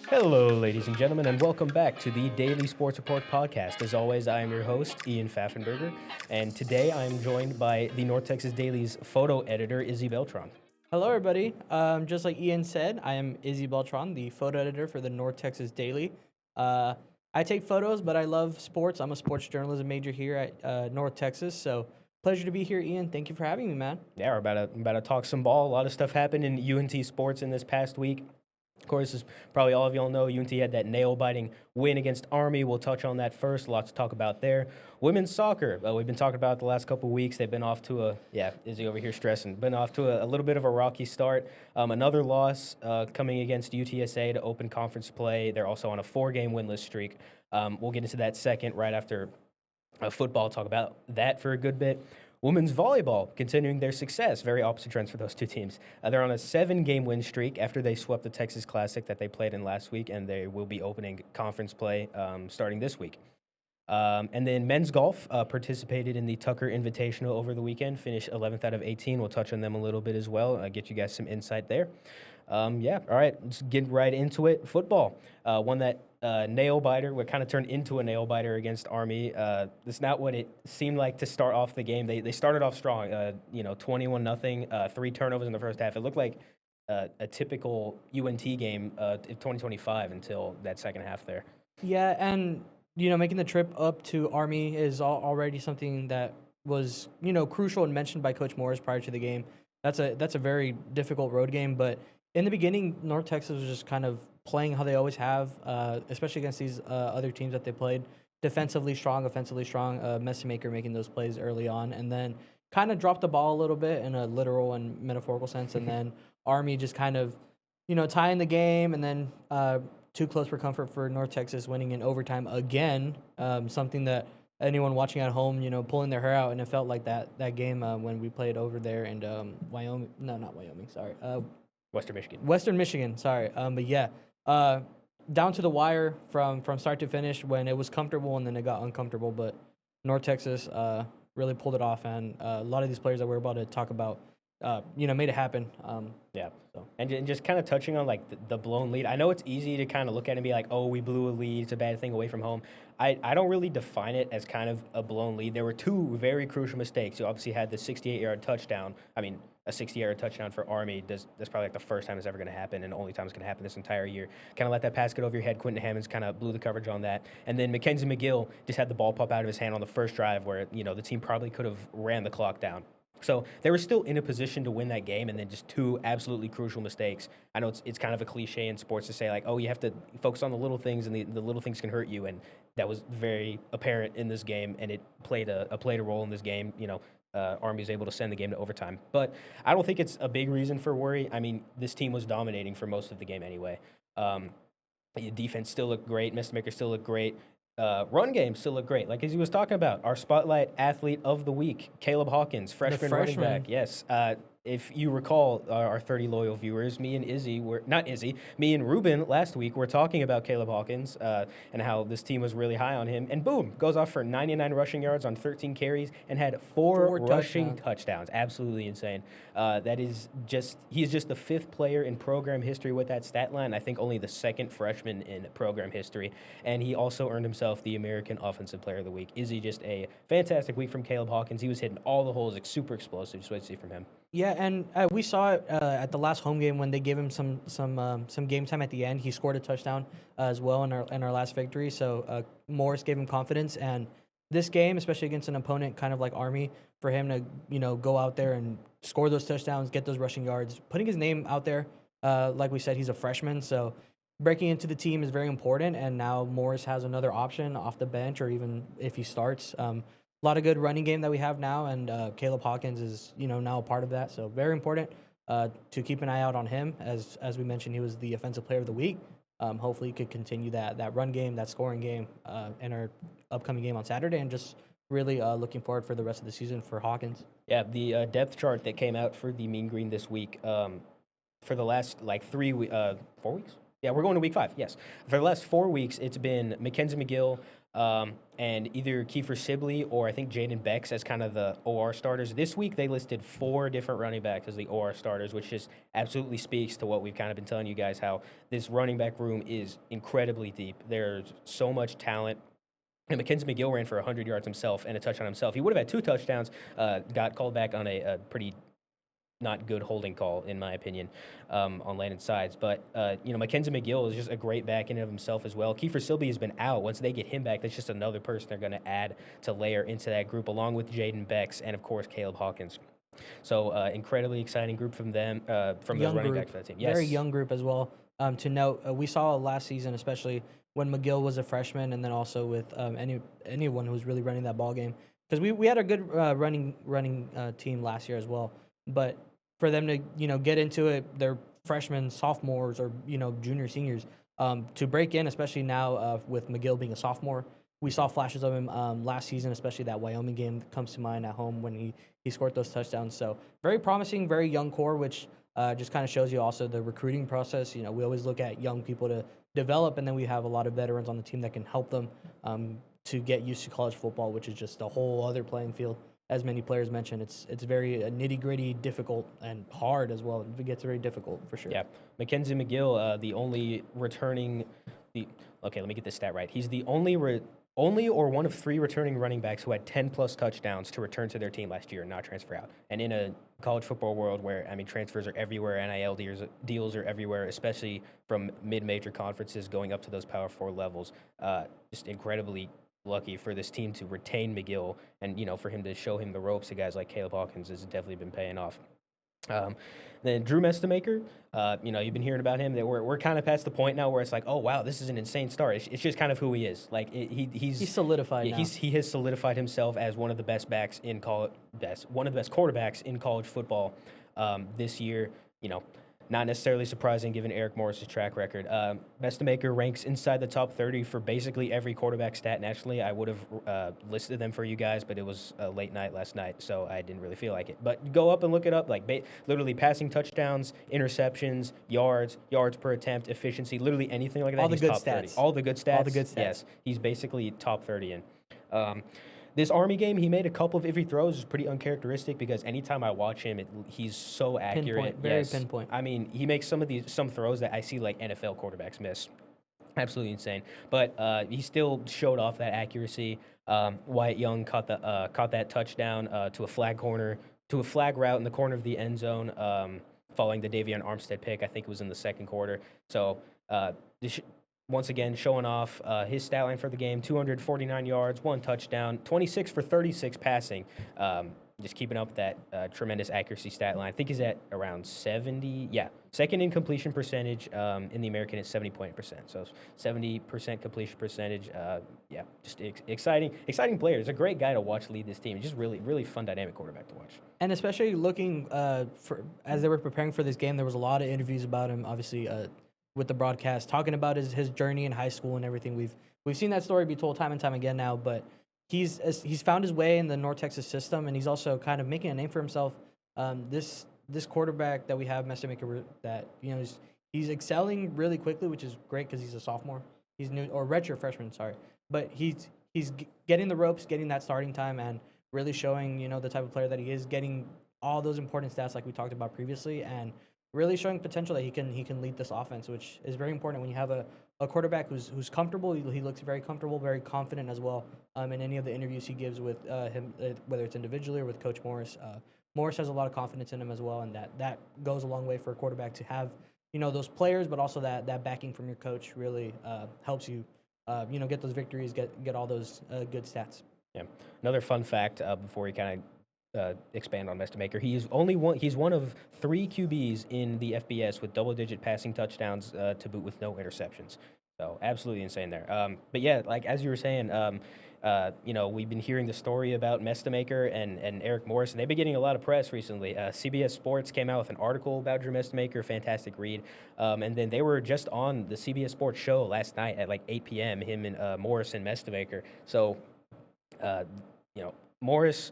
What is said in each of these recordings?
Hello, ladies and gentlemen, and welcome back to the Daily Sports Report podcast. As always, I am your host, Ian Pfaffenberger, and today I am joined by the North Texas Daily's photo editor, Izzy Beltran. Hello, everybody. Just like Ian said, I am Izzy Beltran, the photo editor for the North Texas Daily. I take photos, but I love sports. I'm a sports journalism major here at North Texas, so pleasure to be here, Ian. Thank you for having me, man. Yeah, we're about to talk some ball. A lot of stuff happened in UNT sports in this past week. Of course, as probably all of y'all know, UNT had that nail-biting win against Army. We'll touch on that first. Lots to talk about there. Women's soccer, we've been talking about it the last couple of weeks. They've been off to Izzy over here stressing, been off to a little bit of a rocky start. Another loss coming against UTSA to open conference play. They're also on a 4-game winless streak. We'll get into that second right after football, talk about that for a good bit. Women's volleyball continuing their success. Very opposite trends for those two teams. They're on a 7-game win streak after they swept the Texas Classic that they played in last week, and they will be opening conference play starting this week. And then men's golf participated in the Tucker Invitational over the weekend, finished 11th out of 18. We'll touch on them a little bit as well, get you guys some insight there. All right, let's get right into it. Football, one that nail biter, what kind of turned into a nail biter against Army. That's not what it seemed like to start off the game. They started off strong, 21-0, 3 turnovers in the first half. It looked like a typical UNT game of 2025 until that second half there. Yeah, and making the trip up to Army is already something that was crucial and mentioned by Coach Morris prior to the game. That's a very difficult road game, but in the beginning, North Texas was just kind of playing how they always have, especially against these other teams that they played. Defensively strong, offensively strong. Messemaker making those plays early on, and then kind of dropped the ball a little bit in a literal and metaphorical sense. And then Army just kind of, tying the game, and then too close for comfort for North Texas winning in overtime again. Something that anyone watching at home, pulling their hair out, and it felt like that game when we played over there in Wyoming. No, not Wyoming. Sorry. Western Michigan, sorry. But yeah, down to the wire from start to finish when it was comfortable and then it got uncomfortable. But North Texas really pulled it off, and a lot of these players that we're about to talk about, made it happen. So. And just kind of touching on like the blown lead. I know it's easy to kind of look at it and be like, oh, we blew a lead. It's a bad thing away from home. I don't really define it as kind of a blown lead. There were 2 very crucial mistakes. You obviously had the 68-yard touchdown. I mean, a 60-yard touchdown for Army. That's probably like the first time it's ever going to happen and the only time it's going to happen this entire year. Kind of let that pass get over your head. Quentin Hammonds kind of blew the coverage on that. And then Mackenzie McGill just had the ball pop out of his hand on the first drive where, the team probably could have ran the clock down. So they were still in a position to win that game, and then just 2 absolutely crucial mistakes. I know it's kind of a cliche in sports to say, like, oh, you have to focus on the little things, and the little things can hurt you, and that was very apparent in this game, and it played a role in this game. Army was able to send the game to overtime. But I don't think it's a big reason for worry. I mean, this team was dominating for most of the game anyway. Defense still looked great. Messemaker still looked great. Run game still looked great. Like as he was talking about, our spotlight athlete of the week, Caleb Hawkins, freshman running back. Yes. If you recall, our 30 loyal viewers, me and Ruben last week were talking about Caleb Hawkins and how this team was really high on him. And boom, goes off for 99 rushing yards on 13 carries and had 4 rushing touchdowns. Absolutely insane. He's just the 5th player in program history with that stat line. I think only the 2nd freshman in program history. And he also earned himself the American Offensive Player of the Week. Just a fantastic week from Caleb Hawkins. He was hitting all the holes, like super explosive. Just what to see from him. Yeah, and we saw it at the last home game when they gave him some game time at the end. He scored a touchdown as well in our last victory. So Morris gave him confidence, and this game, especially against an opponent kind of like Army, for him to go out there and score those touchdowns, get those rushing yards, putting his name out there. Like we said, he's a freshman, so breaking into the team is very important. And now Morris has another option off the bench, or even if he starts. A lot of good running game that we have now, and Caleb Hawkins is now a part of that. So very important to keep an eye out on him. As we mentioned, he was the offensive player of the week. Hopefully, he could continue that run game, that scoring game in our upcoming game on Saturday, and just really looking forward for the rest of the season for Hawkins. Yeah, the depth chart that came out for the Mean Green this week for the last 4 weeks. Yeah, we're going to week 5. Yes, for the last 4 weeks, it's been Mackenzie McGill, and either Kiefer Sibley or I think Jaden Bex as kind of the OR starters. This week they listed 4 different running backs as the OR starters, which just absolutely speaks to what we've kind of been telling you guys, how this running back room is incredibly deep. There's so much talent. And Mackenzie McGill ran for 100 yards himself and a touchdown himself. He would have had 2 touchdowns, got called back on a pretty not good holding call, in my opinion, on Landon Sides. But, Mackenzie McGill is just a great back in and of himself as well. Kiefer Sibley has been out. Once they get him back, that's just another person they're going to add to layer into that group, along with Jaden Bex and, of course, Caleb Hawkins. So, incredibly exciting group from them, from the running back for that team. Yes. Very young group as well. To note, we saw last season, especially when McGill was a freshman, and then also with anyone who was really running that ball game, because we had a good running team last year as well. But for them to get into it, they're freshmen, sophomores, or junior, seniors, to break in, especially now with McGill being a sophomore. We saw flashes of him last season, especially that Wyoming game comes to mind at home when he scored those touchdowns. So very promising, very young core, which just kind of shows you also the recruiting process. We always look at young people to develop, and then we have a lot of veterans on the team that can help them to get used to college football, which is just a whole other playing field. As many players mentioned, it's very nitty-gritty, difficult, and hard as well. It gets very difficult for sure. Yeah. Mackenzie McGill, the only returning okay, let me get this stat right. He's the only or one of 3 returning running backs who had 10-plus touchdowns to return to their team last year and not transfer out. And in a college football world where, transfers are everywhere, NIL deals are everywhere, especially from mid-major conferences going up to those Power 4 levels, just incredibly lucky for this team to retain McGill, and for him to show him the ropes to guys like Caleb Hawkins has definitely been paying off. Then Drew Mestemaker, you've been hearing about him. That we're kind of past the point now where it's like, oh wow, this is an insane start. It's just kind of who he is. Like he's solidified. Yeah, now. He has solidified himself as one of the best backs in one of the best quarterbacks in college football this year. Not necessarily surprising given Eric Morris's track record. Mestemaker ranks inside the top 30 for basically every quarterback stat nationally. I would have listed them for you guys, but it was a late night last night, so I didn't really feel like it. But go up and look it up, like literally passing touchdowns, interceptions, yards per attempt, efficiency, literally anything like that. All the good top stats. 30. All the good stats. All the good stats. Yes, he's basically top 30 in. This Army game, he made a couple of iffy throws. It's pretty uncharacteristic because anytime I watch him, he's so accurate. Very pinpoint. He makes some throws that I see like NFL quarterbacks miss. Absolutely insane. But he still showed off that accuracy. Wyatt Young caught that touchdown to a flag route in the corner of the end zone, following the Davion Armstead pick. I think it was in the second quarter. So once again, showing off his stat line for the game: 249 yards, 1 touchdown, 26 for 36 passing. Just keeping up that tremendous accuracy stat line. I think he's at around 70. Yeah, second in completion percentage in the American at 70.8%. So 70% completion percentage. Just exciting player. He's a great guy to watch lead this team. He's just really, really fun, dynamic quarterback to watch. And especially looking as they were preparing for this game, there was a lot of interviews about him. Obviously, with the broadcast, talking about his journey in high school and everything. We've seen that story be told time and time again now, but he's found his way in the North Texas system, and he's also kind of making a name for himself. This quarterback that we have, Mestemaker, that he's excelling really quickly, which is great because he's a sophomore. He's new or redshirt freshman, sorry, but he's getting the ropes, getting that starting time, and really showing the type of player that he is, getting all those important stats like we talked about previously, and really showing potential that he can lead this offense, which is very important when you have a quarterback who's comfortable. He looks very comfortable, very confident as well. In any of the interviews he gives with him, whether it's individually or with Coach Morris, Morris has a lot of confidence in him as well, and that goes a long way for a quarterback to have those players, but also that backing from your coach really helps you get those victories, get all those good stats. Yeah. Another fun fact before we kind of expand on Mestemaker. He's one of 3 QBs in the FBS with double-digit passing touchdowns to boot with no interceptions. So absolutely insane there. But yeah, like as you were saying, we've been hearing the story about Mestemaker and Eric Morris, and they've been getting a lot of press recently. CBS Sports came out with an article about Drew Mestemaker, fantastic read. And then they were just on the CBS Sports show last night at like 8 p.m., him and Morris and Mestemaker. So, Morris,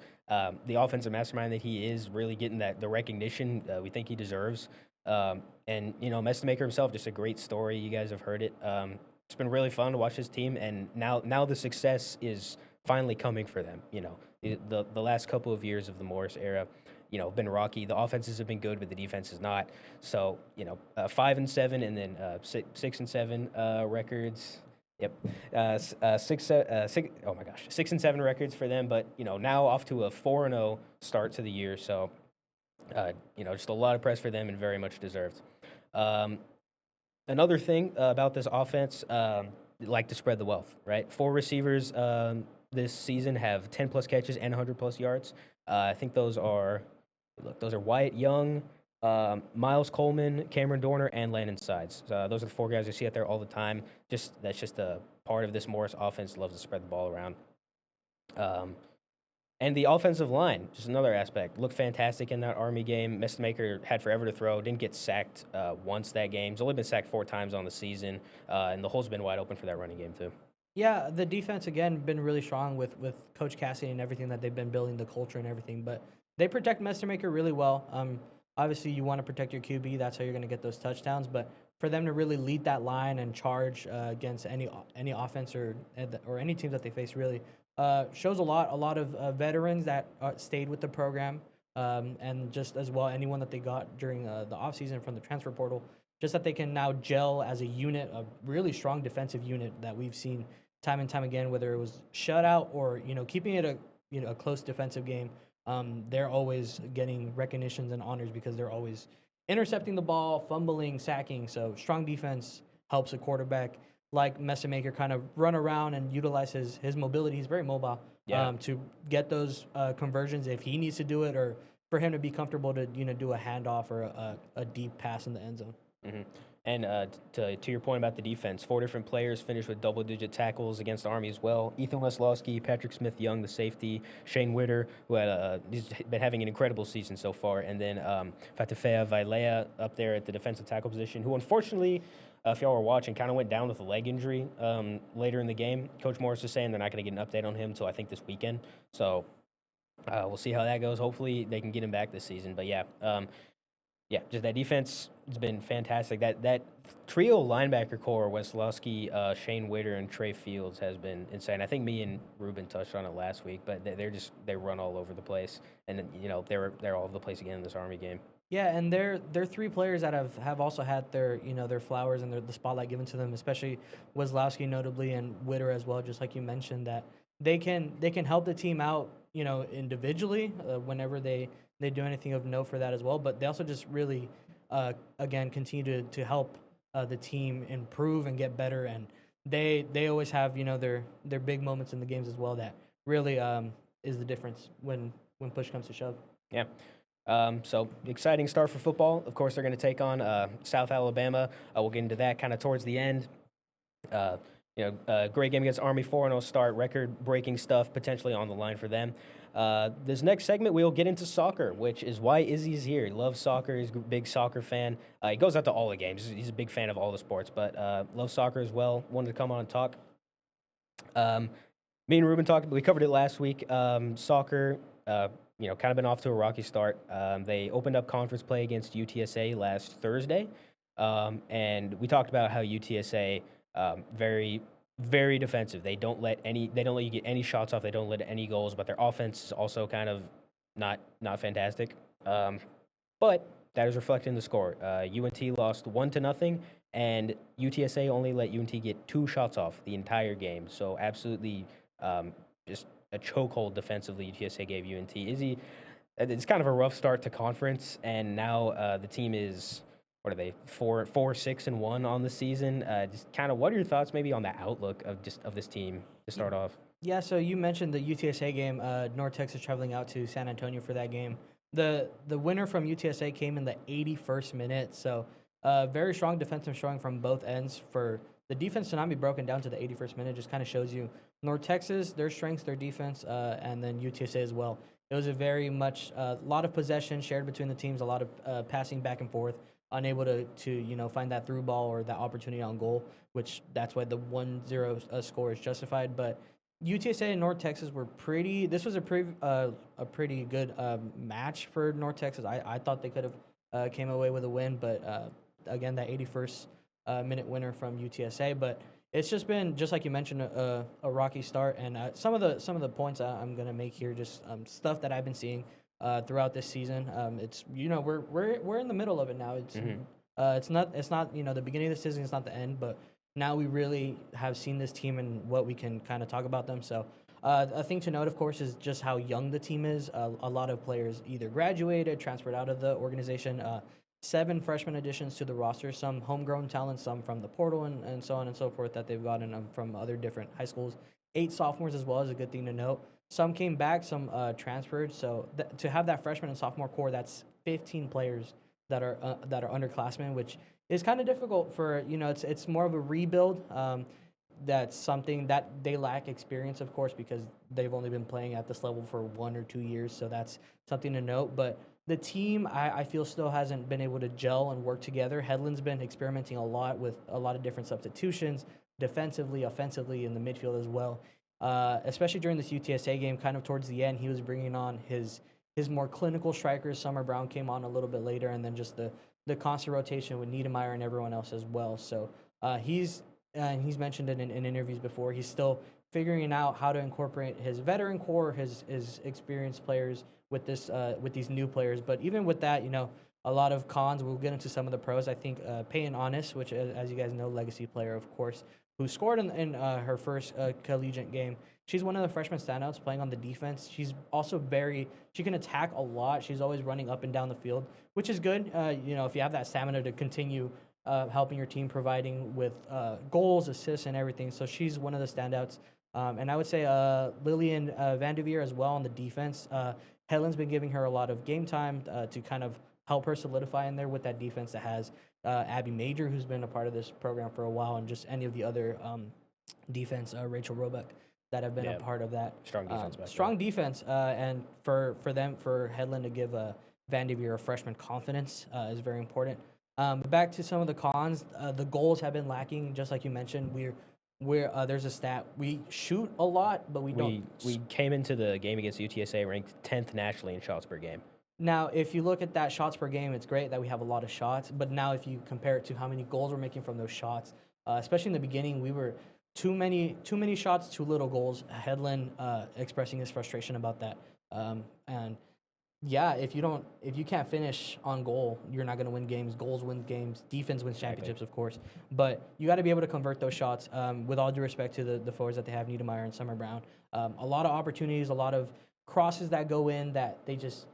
the offensive mastermind that he is, really getting the recognition we think he deserves. And Messmaker himself, just a great story. You guys have heard it. It's been really fun to watch his team, and now the success is finally coming for them. The last couple of years of the Morris era, have been rocky. The offenses have been good, but the defense is not. So 5-7, and then 6-7 records. Yep, Oh my gosh, 6-7 records for them. But now off to a 4-0 start to the year. So just a lot of press for them, and very much deserved. Another thing about this offense, like to spread the wealth, right? 4 receivers this season have 10 plus catches and 100 plus yards. I think those are Wyatt Young, Miles Coleman, Cameron Dorner, and Landon Sides. Those are the 4 guys you see out there all the time. That's just a part of this Morris offense. Loves to spread the ball around. And the offensive line, just another aspect, looked fantastic in that Army game. Messmaker had forever to throw, didn't get sacked once that game. He's only been sacked 4 times on the season, and the hole's been wide open for that running game too. Yeah, the defense, again, been really strong with Coach Cassidy and everything that they've been building, the culture and everything. But they protect Messmaker really well. Obviously, you want to protect your QB. That's how you're going to get those touchdowns. But for them to really lead that line and charge against any offense or any team that they face, really shows a lot of veterans that stayed with the program, and just as well anyone that they got during the offseason from the transfer portal, just that they can now gel as a unit, a really strong defensive unit that we've seen time and time again, whether it was shutout or keeping it a close defensive game. They're always getting recognitions and honors because they're always intercepting the ball, fumbling, sacking. So strong defense helps a quarterback like Messmaker kind of run around and utilize his mobility. He's very mobile, to get those conversions if he needs to do it, or for him to be comfortable to do a handoff or a deep pass in the end zone. Mm-hmm. And to your point about the defense, 4 different players finished with double-digit tackles against the Army as well. Ethan Weslowski, Patrick Smith-Young, the safety, Shane Witter, who he's been having an incredible season so far, and then Fatefea Vailea up there at the defensive tackle position, who unfortunately, if y'all were watching, kind of went down with a leg injury later in the game. Coach Morris is saying they're not going to get an update on him until I think this weekend. So we'll see how that goes. Hopefully they can get him back this season. But just that defense has been fantastic. That trio linebacker core, Weslowski, Shane Witter, and Trey Fields, has been insane. I think me and Ruben touched on it last week, but they run all over the place, and they're all over the place again in this Army game. Yeah, and they're 3 players that have also had their their flowers and the spotlight given to them, especially Weslowski notably, and Witter as well. Just like you mentioned, that they can help the team out individually whenever they do anything of note for that as well. But they also just really again continue to help the team improve and get better. And they always have their big moments in the games as well that really is the difference when push comes to shove. Yeah. So exciting start for football. Of course, they're going to take on South Alabama. We'll get into that kind of towards the end. Great game against Army, 4-0 start, record-breaking stuff potentially on the line for them. This next segment, we'll get into soccer, which is why Izzy's here. He loves soccer. He's a big soccer fan. He goes out to all the games. He's a big fan of all the sports, but loves soccer as well. Wanted to come on and talk. Me and Ruben talked. We covered it last week. Soccer, kind of been off to a rocky start. They opened up conference play against UTSA last Thursday, and we talked about how UTSA very, very defensive. They don't let you get any shots off. They don't let any goals. But their offense is also kind of not fantastic. But that is reflected in the score. UNT lost 1-0, and UTSA only let UNT get 2 shots off the entire game. So absolutely, just a chokehold defensively UTSA gave UNT. It's kind of a rough start to conference, and now the team is, what are they, 4-6-1 on the season? Just kind of, what are your thoughts maybe on the outlook of this team to start off? Yeah, so you mentioned the UTSA game. North Texas traveling out to San Antonio for that game. The winner from UTSA came in the 81st minute, so very strong defensive showing from both ends. For the defense to not be broken down to the 81st minute just kind of shows you North Texas, their strengths, their defense, and then UTSA as well. It was a very much lot of possession shared between the teams, a lot of passing back and forth, unable to find that through ball or that opportunity on goal, which that's why the 1-0 score is justified. But UTSA and North Texas were this was a pretty good match for North Texas. I thought they could have came away with a win, but again, that 81st minute winner from UTSA. But it's just been, just like you mentioned, a rocky start. And some of the points I'm gonna make here, just stuff that I've been seeing throughout this season. It's we're in the middle of it now. It's not the beginning of the season. It's not the end, but now we really have seen this team and what we can kind of talk about them. So a thing to note, of course, is just how young the team is. A lot of players either graduated, transferred out of the organization. 7 freshman additions to the roster, some homegrown talent, some from the portal, and so on and so forth that they've gotten from other different high schools. 8 sophomores as well is a good thing to note. Some came back, some transferred. So to have that freshman and sophomore core, that's 15 players that are underclassmen, which is kind of difficult for it's more of a rebuild. That's something that they lack experience, of course, because they've only been playing at this level for 1 or 2 years. So that's something to note. But the team, I feel, still hasn't been able to gel and work together. Headland's been experimenting a lot with a lot of different substitutions, defensively, offensively, in the midfield as well. Especially during this UTSA game, kind of towards the end, he was bringing on his more clinical strikers. Summer Brown came on a little bit later, and then just the constant rotation with Niedermeyer and everyone else as well. So he's mentioned it in interviews before. He's still figuring out how to incorporate his veteran core, his experienced players with these new players. But even with that, a lot of cons. We'll get into some of the pros. I think Peyton Honest, which, as you guys know, legacy player, of course, who scored in her first collegiate game. She's one of the freshman standouts playing on the defense. She's also she can attack a lot. She's always running up and down the field, which is good. If you have that stamina to continue helping your team, providing with goals, assists, and everything. So she's one of the standouts. And I would say Lillian Vanderveer as well on the defense. Helen's been giving her a lot of game time to kind of help her solidify in there with that defense that has Abby Major, who's been a part of this program for a while, and just any of the other defense, Rachel Roebuck, that have been a part of that. Strong defense. And for Headland to give Vanderveer a freshman confidence is very important. But back to some of the cons. The goals have been lacking, just like you mentioned. There's a stat. We shoot a lot, but we don't. We came into the game against UTSA ranked 10th nationally in shots per game. Now, if you look at that shots per game, it's great that we have a lot of shots. But now, if you compare it to how many goals we're making from those shots, especially in the beginning, we were too many shots, too little goals. Headland expressing his frustration about that, and yeah, if you can't finish on goal, you're not going to win games. Goals win games. Defense wins championships, of course. But you got to be able to convert those shots. With all due respect to the forwards that they have, Niedermeyer and Summer Brown, a lot of opportunities, a lot of crosses that go in that they just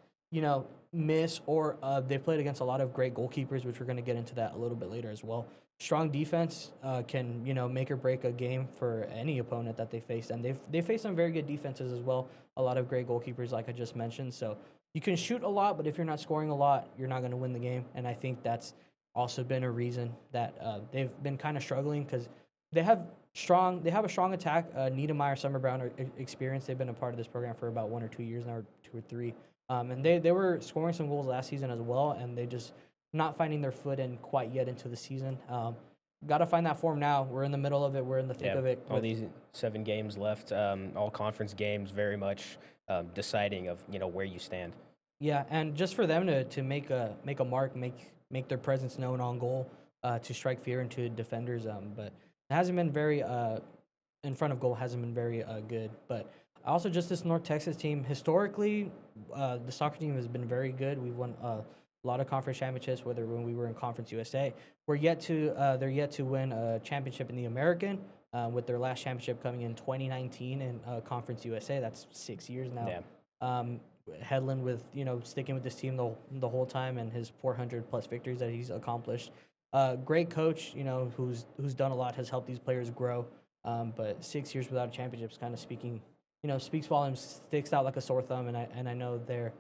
miss, or they played against a lot of great goalkeepers, which we're going to get into that a little bit later as well. Strong defense can make or break a game for any opponent that they face, and they face some very good defenses as well. A lot of great goalkeepers, like I just mentioned. So you can shoot a lot, but if you're not scoring a lot, you're not going to win the game. And I think that's also been a reason that they've been kind of struggling, because they have a strong attack. Niedermeyer, Summer Brown are experienced. They've been a part of this program for about 1 or 2 years now, or 2 or 3. And they were scoring some goals last season as well, and they just not finding their foot in quite yet into the season. Got to find that form now. We're in the middle of it. We're in the thick of it. All these 7 games left, all conference games, very much deciding of where you stand. Yeah, and just for them to make a mark, make their presence known on goal, to strike fear into defenders. But it hasn't been very in front of goal hasn't been very good. But also just this North Texas team historically, the soccer team has been very good. We've won a lot of conference championships, whether when we were in Conference USA. They're yet to win a championship in the American, with their last championship coming in 2019 in Conference USA. That's 6 years now. Yeah. Headland with sticking with this team the whole time, and his 400+ victories that he's accomplished. Great coach, who's done a lot, has helped these players grow. But 6 years without a championship is kind of speaks volumes, sticks out like a sore thumb, and I know they're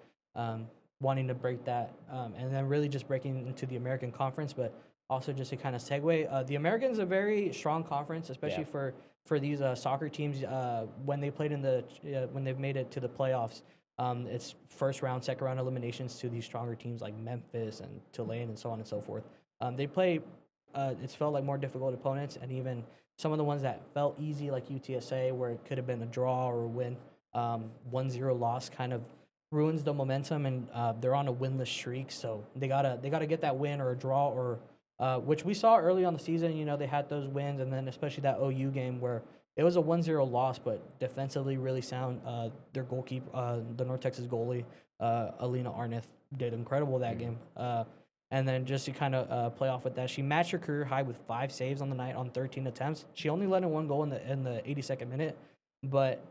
wanting to break that, and then really just breaking into the American Conference. But also just to kind of segue, the American's a very strong conference, especially for these soccer teams. When they played when they've made it to the playoffs, it's first round, second round eliminations to these stronger teams like Memphis and Tulane and so on and so forth. They play, it's felt like more difficult opponents, and even some of the ones that felt easy, like UTSA, where it could have been a draw or a win, 1-0 loss, kind of ruins the momentum, and they're on a winless streak. So they gotta get that win or a draw, or which we saw early on the season. You know, they had those wins, and then especially that OU game where it was a 1-0 loss, but defensively really sound. Their goalkeeper, the North Texas goalie, Alina Arneth, did incredible that game. And then just to kind of play off with that, she matched her career high with 5 saves on the night on 13 attempts. She only let in 1 goal in the 82nd minute, but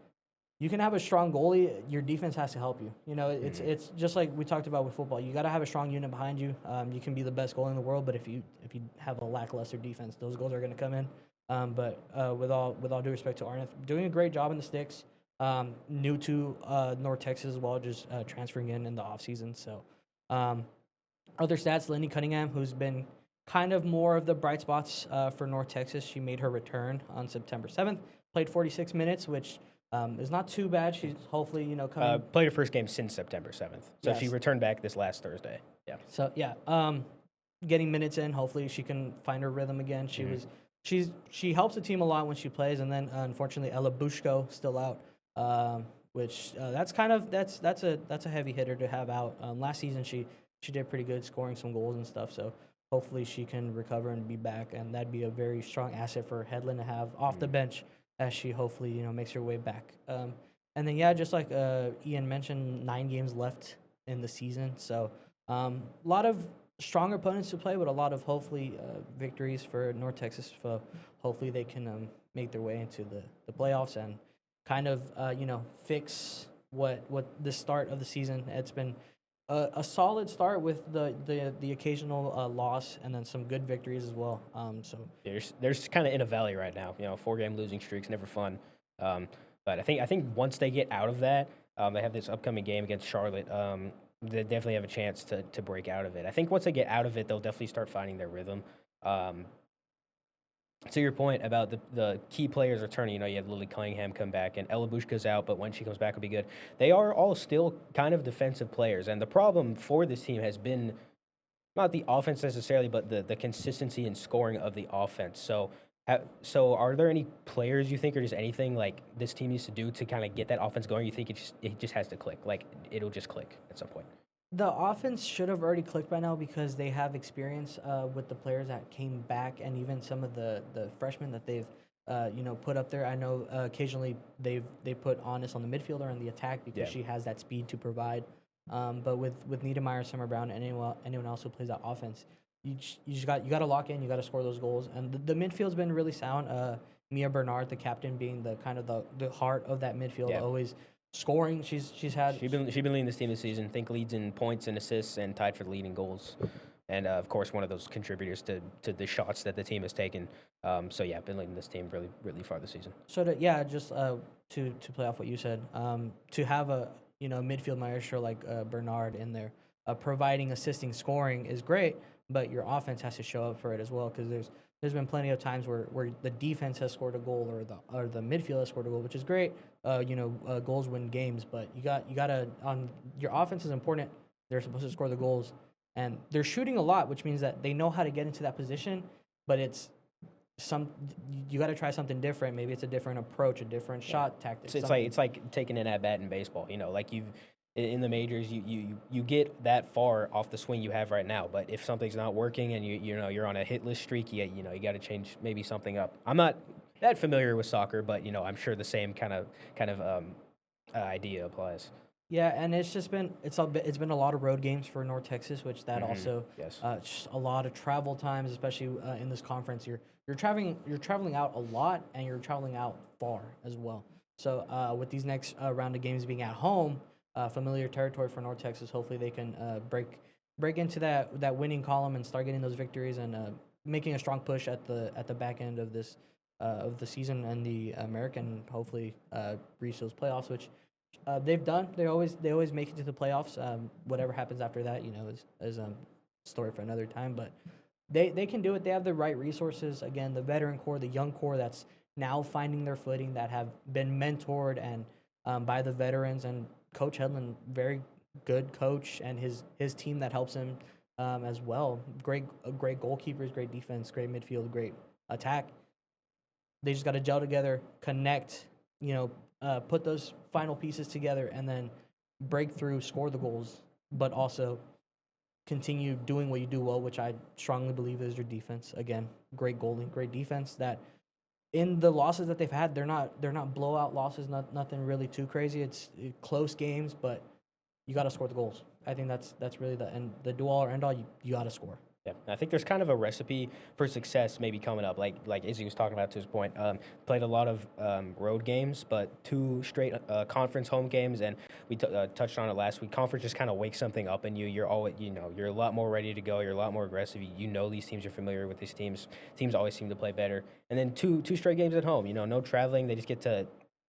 you can have a strong goalie. Your defense has to help you. You know, it's just like we talked about with football. You got to have a strong unit behind you. You can be the best goalie in the world, but if you have a lackluster defense, those goals are going to come in. But with all due respect to Arnett, doing a great job in the sticks. New to North Texas as well, just transferring in the offseason. So other stats, Lindy Cunningham, who's been kind of more of the bright spots for North Texas. She made her return on September 7th, played 46 minutes, which is not too bad. She's hopefully, coming. Played her first game since September 7th. So Yes. she returned back this last Thursday. Yeah. So, yeah, getting minutes in. Hopefully she can find her rhythm again. She helps the team a lot when she plays. And then, unfortunately, Ella Bushko still out, which that's a heavy hitter to have out. Last season, she did pretty good, scoring some goals and stuff. So hopefully she can recover and be back, and that'd be a very strong asset for Headland to have off the bench as she hopefully makes her way back. And then just like Ian mentioned, 9 games left in the season. So a lot of strong opponents to play, but a lot of hopefully victories for North Texas. So hopefully they can make their way into the playoffs and kind of fix what the start of the season. It's been a solid start with the occasional loss and then some good victories as well. So There's kind of in a valley right now. 4-game losing streaks, never fun. But I think once they get out of that, they have this upcoming game against Charlotte. They definitely have a chance to break out of it. I think once they get out of it, they'll definitely start finding their rhythm. To your point about the key players returning, you have Lily Cunningham come back, and Ella Bushka's out, but when she comes back, will be good. They are all still kind of defensive players, and the problem for this team has been not the offense necessarily, but the consistency and scoring of the offense. So are there any players you think, or just anything like this team needs to do to kind of get that offense going? You think it just has to click, like it'll just click at some point? the offense should have already clicked by now because they have experience with the players that came back and even some of the freshmen that they've put up there. I know occasionally they put Honest on the midfielder and the attack because she has that speed to provide. But with Niedermeyer, Summer Brown, and anyone else who plays that offense, you got to lock in. You got to score those goals. And the midfield's been really sound. Mia Bernard, the captain, being the kind of the heart of that midfield, always scoring. She's been leading this team this season. I think leads in points and assists and tied for the lead in goals. And of course, one of those contributors to the shots that the team has taken. Been leading this team really, really far this season. So to play off what you said, to have a midfield maestro like Bernard in there, providing, assisting, scoring is great, but your offense has to show up for it as well because there's been plenty of times where the defense has scored a goal or the midfield has scored a goal, which is great. Goals win games, but you gotta on your offense is important. They're supposed to score the goals. And they're shooting a lot, which means that they know how to get into that position, but you got to try something different. Maybe it's a different approach, a different shot tactic. So it's like taking an at bat in baseball. Like in the majors, you get that far off the swing you have right now. But if something's not working and you're on a hitless streak, you got to change maybe something up. I'm not that familiar with soccer, but I'm sure the same kind of idea applies. Yeah, and it's been a lot of road games for North Texas, which that also just a lot of travel times, especially in this conference. You're traveling out a lot, and you're traveling out far as well. So with these next round of games being at home, familiar territory for North Texas. Hopefully they can break into that winning column and start getting those victories and making a strong push at the back end of this of the season and the American. Hopefully reach those playoffs, which. They've done. They always make it to the playoffs. Whatever happens after that, is a story for another time. But they can do it. They have the right resources. Again, the veteran core, the young core that's now finding their footing, that have been mentored and by the veterans and Coach Hedlund, very good coach, and his team that helps him as well. Great goalkeepers, great defense, great midfield, great attack. They just got to gel together, connect. Put those final pieces together, and then break through, score the goals, but also continue doing what you do well, which I strongly believe is your defense. Again, great goalie, great defense. That in the losses that they've had, they're not blowout losses, nothing really too crazy. It's close games, but you got to score the goals. I think that's really the do all or end all. You got to score. Yeah, I think there's kind of a recipe for success maybe coming up. Like Izzy was talking about to his point, played a lot of road games, but 2 straight conference home games, and we touched on it last week. Conference just kind of wakes something up in you. You're always, you're a lot more ready to go. You're a lot more aggressive. You know these teams. You're familiar with these teams. Teams always seem to play better. And then two straight games at home. No traveling. They just get to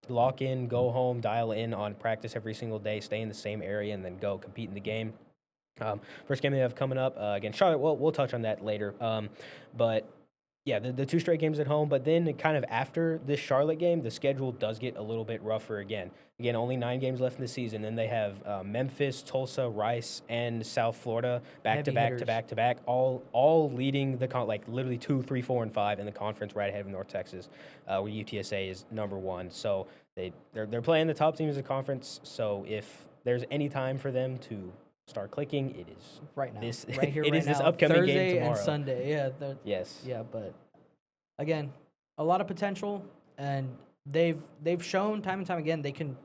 lock in, go home, dial in on practice every single day, stay in the same area, and then go compete in the game. First game they have coming up against Charlotte. We'll touch on that later. But yeah, the 2 straight games at home. But then kind of after this Charlotte game, the schedule does get a little bit rougher again. Again, only 9 games left in the season. Then they have Memphis, Tulsa, Rice, and South Florida back to back, all leading the literally 2, 3, 4, and 5 in the conference, right ahead of North Texas, where UTSA is number 1. So they're playing the top teams in the conference. So if there's any time for them to start clicking, it is right now. Right here, it is now. This upcoming Thursday game tomorrow. and Sunday. Yeah. Yes. Yeah, but again, a lot of potential, and they've shown time and time again they can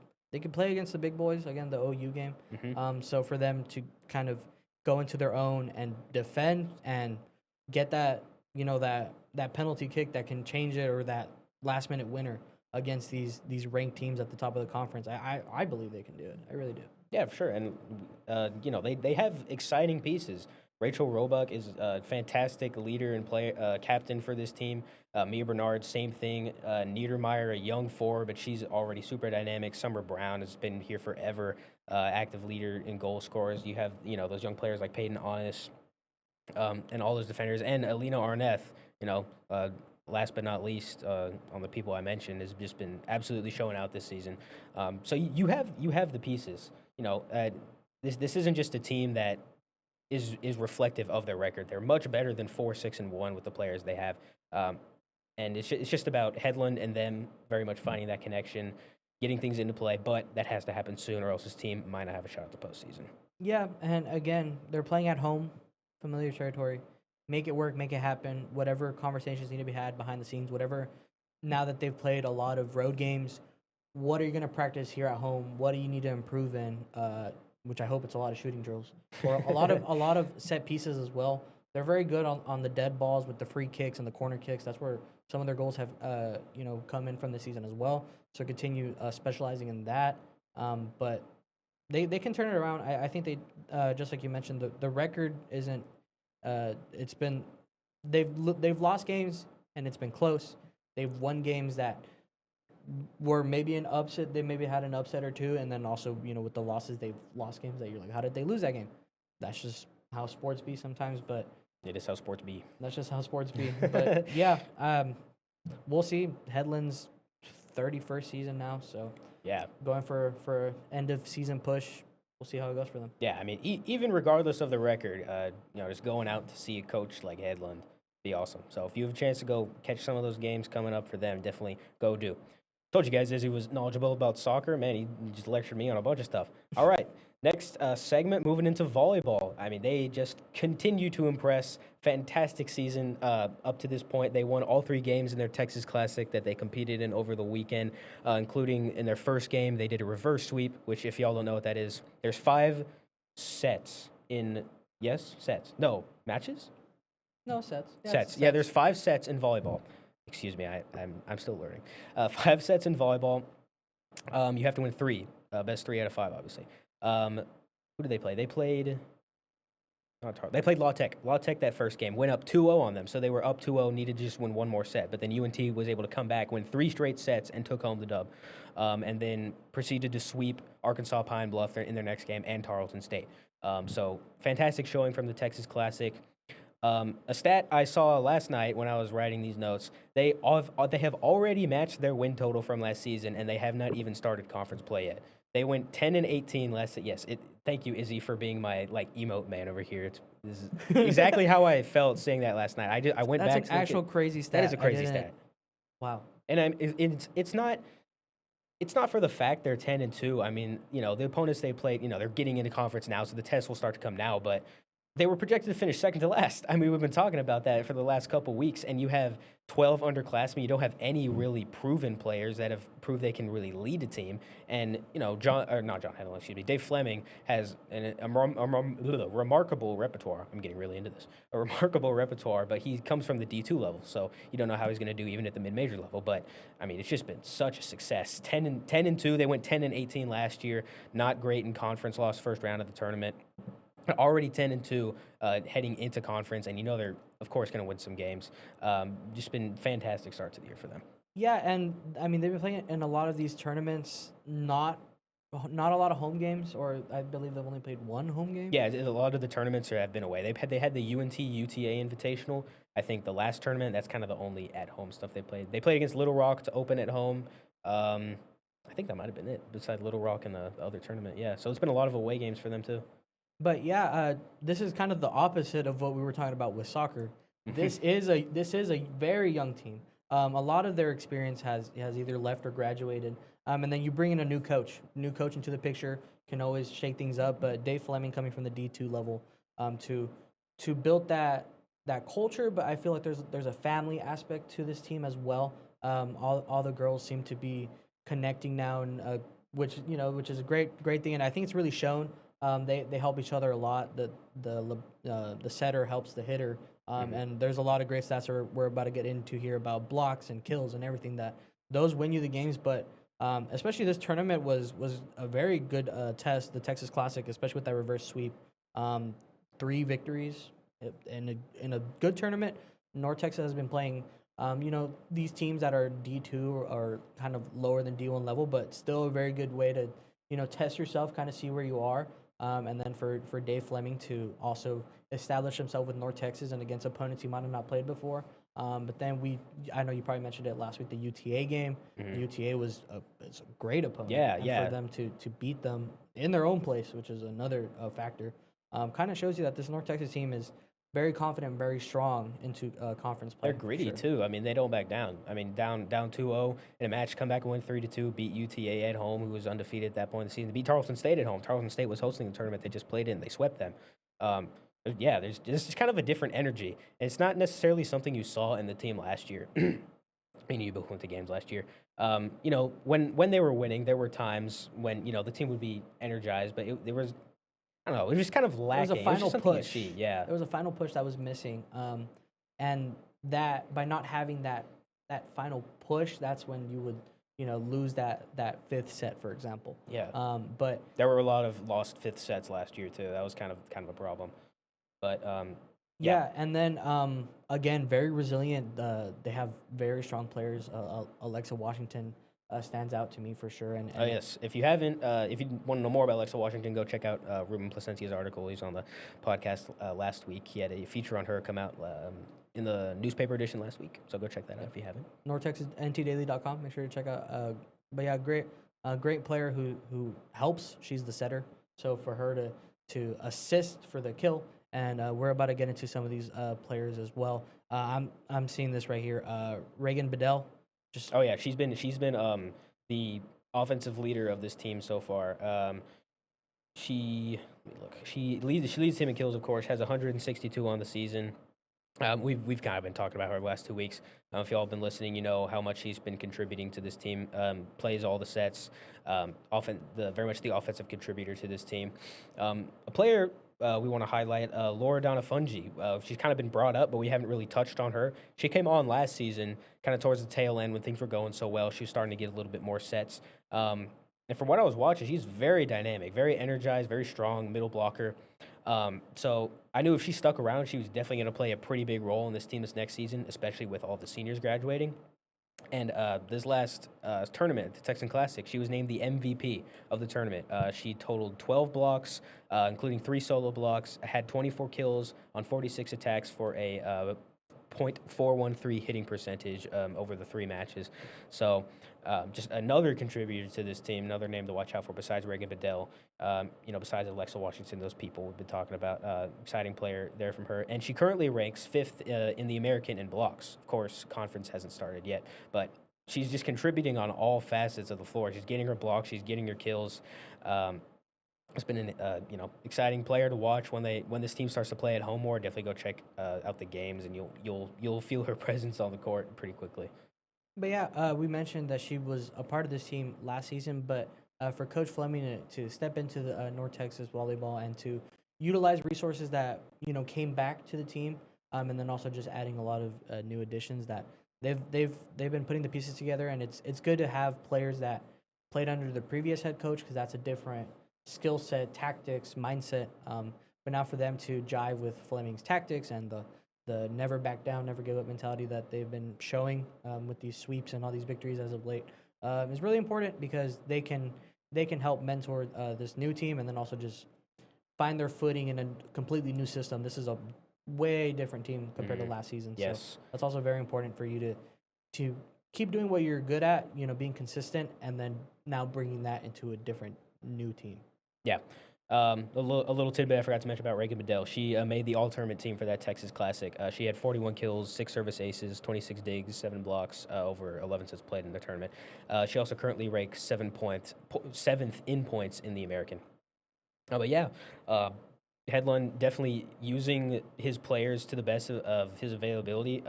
play against the big boys. Again, the OU game. Mm-hmm. So for them to kind of go into their own and defend and get that that penalty kick that can change it, or that last minute winner against these ranked teams at the top of the conference, I believe they can do it. I really do. Yeah, for sure. And, they have exciting pieces. Rachel Roebuck is a fantastic leader and captain for this team. Mia Bernard, same thing. Niedermeyer, a young forward, but she's already super dynamic. Summer Brown has been here forever, active leader in goal scorers. You have, those young players like Peyton Honest and all those defenders. And Alina Arneth, last but not least, on the people I mentioned, has just been absolutely showing out this season. So you have the pieces. This isn't just a team that is reflective of their record. They're much better than 4-6-1 with the players they have, and it's just about Headland and them very much finding that connection, getting things into play. But that has to happen soon, or else this team might not have a shot at the postseason. Yeah, and again, they're playing at home, familiar territory. Make it work, make it happen. Whatever conversations need to be had behind the scenes, whatever. Now that they've played a lot of road games, what are you going to practice here at home? What do you need to improve in? Which I hope it's a lot of shooting drills, or a lot of set pieces as well. They're very good on the dead balls with the free kicks and the corner kicks. That's where some of their goals have come in from this season as well. So continue specializing in that. But they can turn it around. I think they just like you mentioned, the record isn't. It's been they've lost games and it's been close. They've won games that were maybe an upset. They maybe had an upset or two, and then also with the losses, they've lost games that you're like, how did they lose that game? That's just how sports be sometimes. But it is how sports be. That's just how sports be. But yeah, we'll see. Headland's 31st season now, so yeah, going for end of season push. We'll see how it goes for them. Yeah, I mean, even regardless of the record, just going out to see a coach like Headland be awesome. So if you have a chance to go catch some of those games coming up for them, definitely go do. Told you guys Izzy was knowledgeable about soccer. Man, he just lectured me on a bunch of stuff. All right, next segment, moving into volleyball. I mean, they just continue to impress. Fantastic season up to this point. They won all 3 games in their Texas Classic that they competed in over the weekend, including in their first game, they did a reverse sweep, which if y'all don't know what that is, there's 5 sets in, sets. No, matches? No, sets. Yeah, sets. Yeah, there's 5 sets in volleyball. Excuse me, I'm still learning. 5 sets in volleyball. You have to win 3. Best 3 out of 5, obviously. Who did they play? They played La Tech. La Tech that first game went up 2-0 on them, so they were up 2-0, needed to just win 1 more set. But then UNT was able to come back, win 3 straight sets, and took home the dub. And then proceeded to sweep Arkansas Pine Bluff in their next game and Tarleton State. So fantastic showing from the Texas Classic. A stat I saw last night when I was writing these notes, they have already matched their win total from last season, and they have not even started conference play yet. They went 10-18 last. Yes, thank you, Izzy, for being my emote man over here. This is exactly how I felt saying that last night. I went back. That's an actual crazy stat. That is a crazy stat. Wow. And it's It's not for the fact they're 10-2. I mean, the opponents they played, they're getting into conference now, so the test will start to come now. But they were projected to finish second to last. I mean, we've been talking about that for the last couple weeks, and you have 12 underclassmen. You don't have any really proven players that have proved they can really lead a team. And not John Hedlund, excuse me, Dave Fleming has remarkable repertoire. I'm getting really into this. A remarkable repertoire, but he comes from the D2 level, so you don't know how he's going to do even at the mid-major level. But I mean, it's just been such a success. 10-2. They went 10-18 last year. Not great in conference. Lost first round of the tournament. Already 10-2 heading into conference, and they're of course going to win some games. Just been fantastic start to the year for them. Yeah, and I mean they've been playing in a lot of these tournaments, not a lot of home games, or I believe they've only played one home game. Yeah, a lot of the tournaments have been away. They had the UNT UTA Invitational. I think the last tournament, that's kind of the only at home stuff they played. They played against Little Rock to open at home. I think that might have been it, besides Little Rock and the other tournament. Yeah, so it's been a lot of away games for them too. But yeah, this is kind of the opposite of what we were talking about with soccer. This is a very young team. A lot of their experience has either left or graduated. And then you bring in a new coach. New coach into the picture can always shake things up. But Dave Fleming coming from the D2 level to build that culture. But I feel like there's a family aspect to this team as well. All the girls seem to be connecting now, and which is a great thing. And I think it's really shown. They help each other a lot. The setter helps the hitter, and there's a lot of great stats we're about to get into here about blocks and kills and everything that those win you the games. But especially this tournament was a very good test. The Texas Classic, especially with that reverse sweep, 3 victories in a good tournament. North Texas has been playing. These teams that are D2 are kind of lower than D1 level, but still a very good way to test yourself, kind of see where you are. And then for Dave Fleming to also establish himself with North Texas and against opponents he might have not played before. But then I know you probably mentioned it last week, the UTA game. Mm-hmm. UTA it's a great opponent. Yeah. For them to beat them in their own place, which is another factor, kind of shows you that this North Texas team is very confident, very strong into conference play. They're gritty too. I mean, they don't back down. I mean, down 2-0 in a match, come back and win 3-2, beat UTA at home, who was undefeated at that point in the season. They beat Tarleton State at home. Tarleton State was hosting the tournament they just played in. They swept them. There's just kind of a different energy. And it's not necessarily something you saw in the team last year. I mean, you both went to games last year. When they were winning, there were times when the team would be energized, but there was. I don't know. It was just kind of lacking. There was a final push. Yeah. There was a final push that was missing. And that by not having that final push, that's when you would lose that 5th set, for example. Yeah. But there were a lot of lost 5th sets last year too. That was kind of a problem. But yeah. And then again, very resilient. They have very strong players. Alexa Washington stands out to me for sure. And yes, if you haven't, if you want to know more about Alexa Washington, go check out Ruben Placentia's article. He's on the podcast last week. He had a feature on her come out in the newspaper edition last week. So go check that out if you haven't. NorthTexasNTDaily.com. Make sure to check out. But yeah, great player who helps. She's the setter. So for her to assist for the kill, and we're about to get into some of these players as well. I'm seeing this right here. Reagan Bedell. She's been the offensive leader of this team so far. She leads the team in kills, of course. Has 162 on the season. We've kind of been talking about her the last 2 weeks. If y'all have been listening, you know how much she's been contributing to this team. Plays all the sets. Very much the offensive contributor to this team. A player we want to highlight, Laura Donafungi. She's kind of been brought up, but we haven't really touched on her. She came on last season, kind of towards the tail end when things were going so well. She was starting to get a little bit more sets. And from what I was watching, she's very dynamic, very energized, very strong middle blocker. So I knew if she stuck around, she was definitely going to play a pretty big role in this team this next season, especially with all the seniors graduating. And this last tournament, the Texan Classic, she was named the MVP of the tournament. She totaled 12 blocks, including 3 solo blocks, had 24 kills on 46 attacks for a .413 hitting percentage over the 3 matches. So just another contributor to this team, another name to watch out for besides Reagan Bedell. Besides Alexa Washington, those people we've been talking about. Exciting player there from her. And she currently ranks 5th in the American in blocks. Of course, conference hasn't started yet, but she's just contributing on all facets of the floor. She's getting her blocks, she's getting her kills. Um, it's been an exciting player to watch when this team starts to play at home more. Definitely go check out the games, and you'll feel her presence on the court pretty quickly. But yeah, we mentioned that she was a part of this team last season, but for Coach Fleming to step into the North Texas volleyball and to utilize resources that came back to the team, and then also just adding a lot of new additions that they've been putting the pieces together, and it's good to have players that played under the previous head coach because that's a different skill set, tactics, mindset. But now for them to jive with Fleming's tactics and the never back down, never give up mentality that they've been showing with these sweeps and all these victories as of late is really important because they can help mentor this new team and then also just find their footing in a completely new system. This is a way different team compared to last season. Yes. So that's also very important for you to keep doing what you're good at, being consistent, and then now bringing that into a different new team. Yeah. A little tidbit I forgot to mention about Reagan Bedell. She made the all-tournament team for that Texas Classic. She had 41 kills, 6 service aces, 26 digs, 7 blocks over 11 sets played in the tournament. She also currently ranks 7th in points in the American. But yeah, Headland definitely using his players to the best of his availability.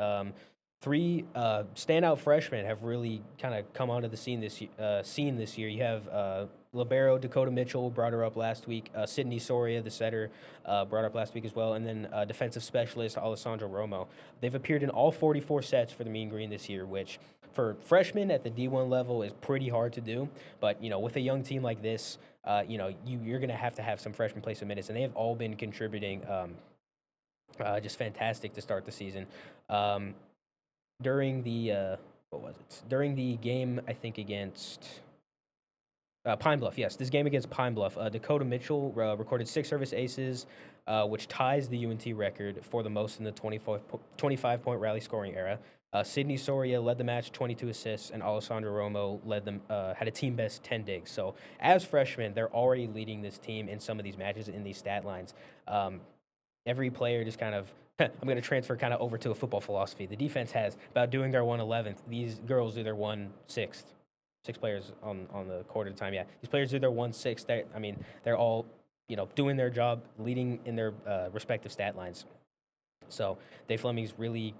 3 standout freshmen have really kind of come onto the scene this year. You have libero Dakota Mitchell, brought her up last week. Sydney Soria, the setter, brought up last week as well. And then defensive specialist Alessandro Romo. They've appeared in all 44 sets for the Mean Green this year, which for freshmen at the D1 level is pretty hard to do. But, with a young team like this, you're going to have some freshmen play some minutes. And they have all been contributing just fantastic to start the season. During the During the game, I think against Pine Bluff, yes, this game against Pine Bluff, Dakota Mitchell recorded 6 service aces, which ties the UNT record for the most in the 25-point rally scoring era. Sydney Soria led the match, 22 assists, and Alessandro Romo had a team best 10 digs. So as freshmen, they're already leading this team in some of these matches in these stat lines. Every player just kind of I'm going to transfer kind of over to a football philosophy. The defense has about doing their 1/11th. These girls do their 1/6. 6 players on the court at a time. Yeah, these players do their 1/6. They're all doing their job, leading in their respective stat lines. So Dave Fleming's really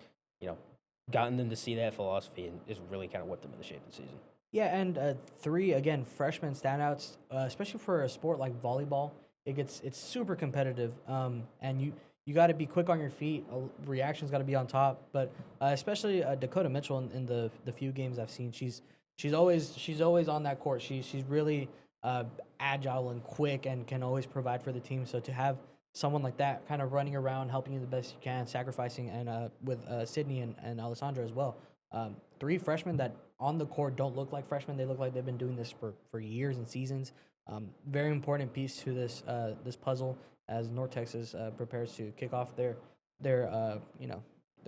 gotten them to see that philosophy and is really kind of whipped them in the shape of the season. Yeah, and 3 again freshman standouts, especially for a sport like volleyball. It's super competitive, and you got to be quick on your feet. Reaction's got to be on top. But especially Dakota Mitchell in the few games I've seen, she's always on that court. She's really agile and quick and can always provide for the team. So to have someone like that kind of running around, helping you the best you can, sacrificing, and with Sydney and Alessandra as well. 3 freshmen that on the court don't look like freshmen. They look like they've been doing this for years and seasons. Very important piece to this puzzle as North Texas prepares to kick off their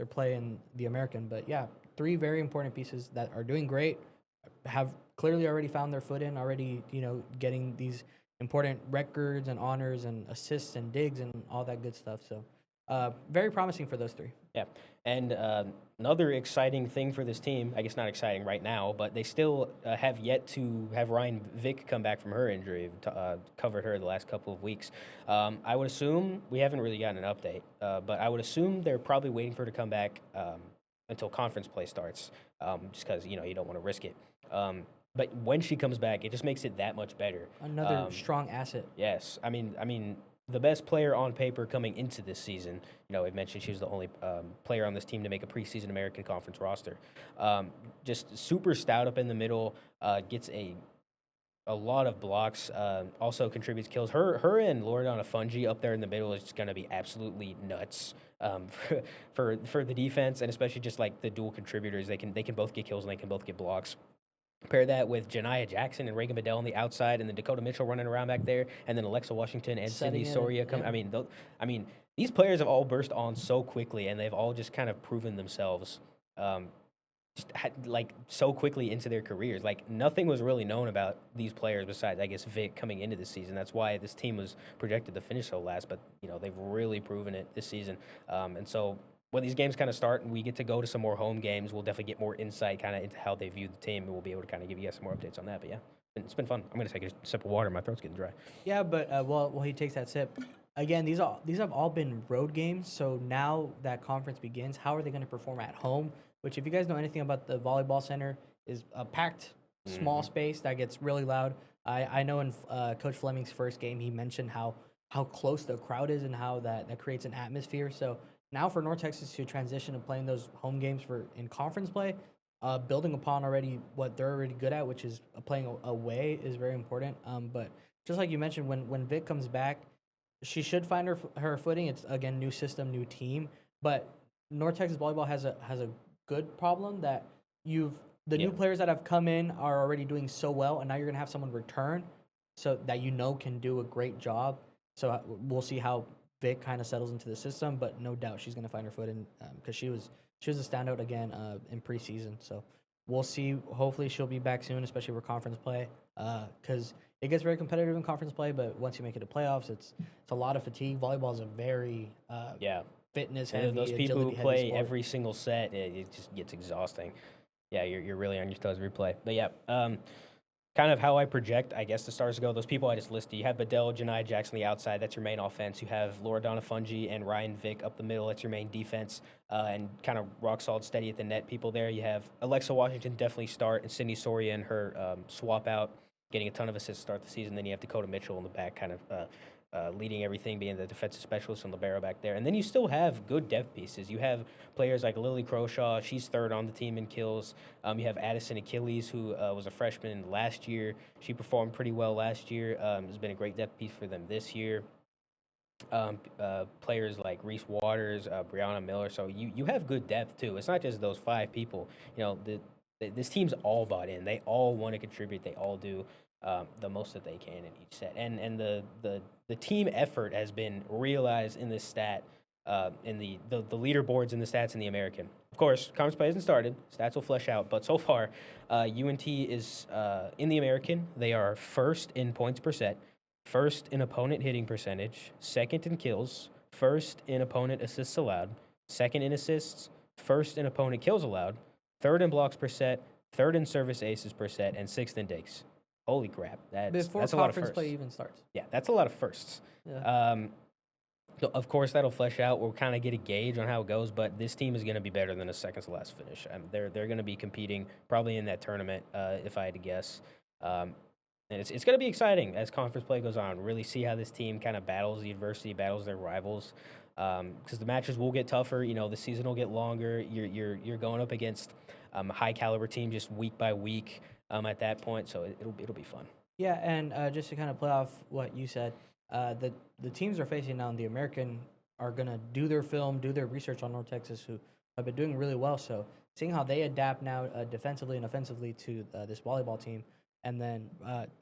play in the American. But yeah, 3 very important pieces that are doing great, have clearly already found their foot in, already getting these important records and honors and assists and digs and all that good stuff. So very promising for those 3. Yeah, and another exciting thing for this team, I guess not exciting right now, but they still have yet to have Ryan Vick come back from her injury. Covered her the last couple of weeks. I would assume, we haven't really gotten an update, but I would assume they're probably waiting for her to come back until conference play starts, just because, you don't want to risk it. But when she comes back, it just makes it that much better. Another strong asset. Yes, I mean, the best player on paper coming into this season. I've mentioned she was the only player on this team to make a preseason American Conference roster. Just super stout up in the middle, gets a lot of blocks, also contributes kills. Her and Loredana Fungi up there in the middle is just going to be absolutely nuts for the defense, and especially just like the dual contributors. They can both get kills and they can both get blocks. Pair that with Janiyah Jackson and Reagan Bedell on the outside, and then Dakota Mitchell running around back there, and then Alexa Washington and Sydney Soria coming. Yeah. I mean, these players have all burst on so quickly, and they've all just kind of proven themselves, so quickly into their careers. Like nothing was really known about these players besides, I guess, Vic coming into this season. That's why this team was projected to finish so last. But they've really proven it this season, and so when these games kind of start and we get to go to some more home games, we'll definitely get more insight kind of into how they view the team, and we'll be able to kind of give you guys some more updates on that. But yeah, it's been fun. I'm gonna take a sip of water. My throat's getting dry. Yeah, but while he takes that sip, again, these have all been road games. So now that conference begins, how are they going to perform at home? Which, if you guys know anything about the volleyball center, is a packed small space that gets really loud. I know in Coach Fleming's first game, he mentioned how close the crowd is and how that creates an atmosphere. So now for North Texas to transition to playing those home games in conference play, building upon already what they're already good at, which is playing away, is very important. But just like you mentioned, when Vic comes back, she should find her footing. It's again new system, new team. But North Texas volleyball has a good problem that the new players that have come in are already doing so well, and now you're gonna have someone return, so that can do a great job. So we'll see how Vic kind of settles into the system, but no doubt she's gonna find her footing because she was a standout again in preseason. So we'll see. Hopefully she'll be back soon, especially for conference play, because it gets very competitive in conference play. But once you make it to playoffs, it's a lot of fatigue. Volleyball is a very fitness heavy. Those people who play sport. every single set, it just gets exhausting. Yeah, you're really on your toes every play. But yeah, kind of how I project, I guess, the stars go. Those people I just listed. You have Bedell, Janai Jackson on the outside. That's your main offense. You have Laura Donafungi and Ryan Vick up the middle. That's your main defense. And kind of rock solid, steady at the net people there. You have Alexa Washington definitely start, and Sydney Soria and her swap out, getting a ton of assists to start the season. Then you have Dakota Mitchell in the back, kind of leading everything, being the defensive specialist and libero back there. And then you still have good depth pieces. You have players like Lily Croshaw. She's third on the team in kills. You have Addison Achilles, who was a freshman last year. She performed pretty well last year. Has been a great depth piece for them this year. Players like Reese Waters, Brianna Miller. So you have good depth, too. It's not just those 5 people. You know, this team's all bought in. They all want to contribute. They all do the most that they can in each set. And the team effort has been realized in this stat, in the leaderboards and the stats in the American. Of course, conference play hasn't started. Stats will flesh out. But so far, UNT is in the American. They are first in points per set, first in opponent hitting percentage, second in kills, first in opponent assists allowed, second in assists, first in opponent kills allowed, third in blocks per set, third in service aces per set, and sixth in digs. Holy crap. That's a lot of firsts. Before conference play even starts. Yeah, that's a lot of firsts. Yeah. So of course, that'll flesh out. We'll kind of get a gauge on how it goes, but this team is going to be better than a second-to-last finish. They're going to be competing probably in that tournament, if I had to guess. And it's going to be exciting as conference play goes on. Really see how this team kind of battles the adversity, battles their rivals. Because the matches will get tougher. You know, the season will get longer. You're going up against a high-caliber team just week by week. At that point, so it'll be fun. Yeah, and just to kind of play off what you said, the teams they're facing now in the American are gonna do their film, do their research on North Texas, who have been doing really well. So seeing how they adapt now defensively and offensively to this volleyball team, and then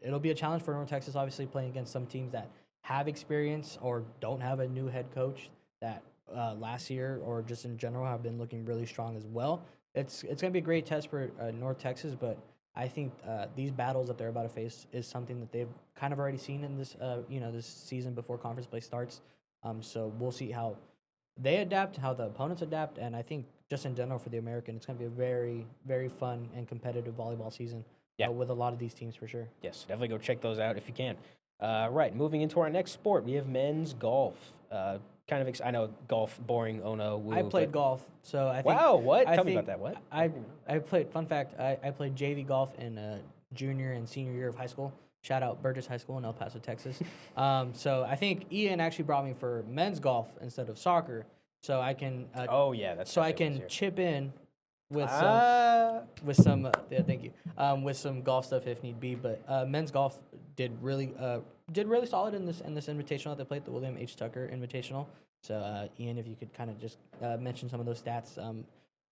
it'll be a challenge for North Texas, obviously playing against some teams that have experience or don't have a new head coach that last year or just in general have been looking really strong as well. It's gonna be a great test for North Texas, but I think these battles that they're about to face is something that they've kind of already seen in this, this season before conference play starts. So we'll see how they adapt, how the opponents adapt, and I think just in general for the American, it's going to be a very, very fun and competitive volleyball season with a lot of these teams for sure. Yes, definitely go check those out if you can. Right, moving into our next sport, we have men's golf. I know golf, boring, oh no, woo. I played golf, so I think... Wow, what? Tell me about that, what? I played, fun fact, I played JV golf in junior and senior year of high school. Shout out Burgess High School in El Paso, Texas. So I think Ian actually brought me for men's golf instead of soccer, so I can... that's so I can chip in with some thank you, with some golf stuff if need be. But men's golf did really solid in this invitational that they played, the William H. Tucker Invitational. So Ian, if you could kind of just mention some of those stats.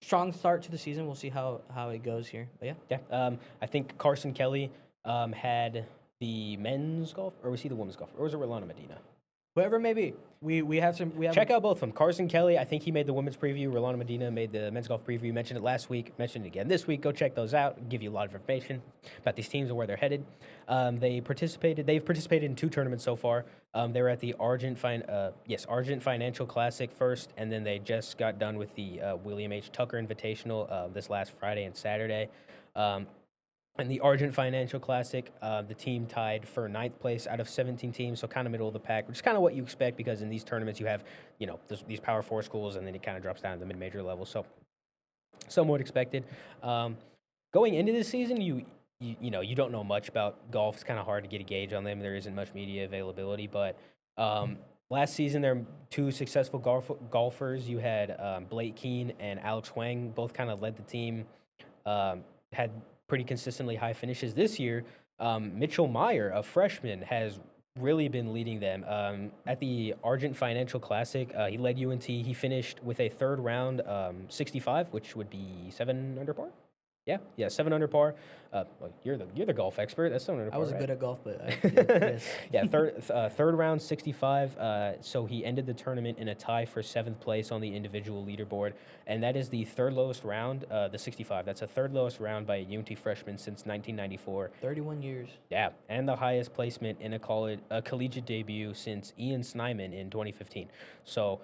Strong start to the season. We'll see how it goes here. But yeah. I think Carson Kelly had the men's golf, or was he the women's golf, or was it Rolanda Medina? Whoever may be. We have some. We have Check out both of them. Carson Kelly, I think he made the women's preview. Rolando Medina made the men's golf preview. Mentioned it last week. Mentioned it again this week. Go check those out. Give you a lot of information about these teams and where they're headed. They've participated in 2 tournaments so far. They were at the Argent Financial Classic first, and then they just got done with the William H. Tucker Invitational this last Friday and Saturday. In the Argent Financial Classic, the team tied for 9th place out of 17 teams, so kind of middle of the pack, which is kind of what you expect because in these tournaments you have, these Power 4 schools, and then it kind of drops down to the mid-major level, so somewhat expected. Going into this season, you don't know much about golf. It's kind of hard to get a gauge on them. There isn't much media availability, but last season there were 2 successful golfers. You had Blake Keane and Alex Huang, both kind of led the team, had pretty consistently high finishes. This year, Mitchell Meyer, a freshman, has really been leading them. At the Argent Financial Classic, he led UNT. He finished with a third round 65, which would be 7 under par. Yeah, 7 under par. Well, you're the golf expert. That's 7 under par. I was right? good at golf, but yes. Yeah, third round 65. So he ended the tournament in a tie for 7th place on the individual leaderboard, and that is the third lowest round. The 65. That's a third lowest round by a UNT freshman since 1994. 31 years. Yeah, and the highest placement in a collegiate debut since Ian Snyman in 2015. So.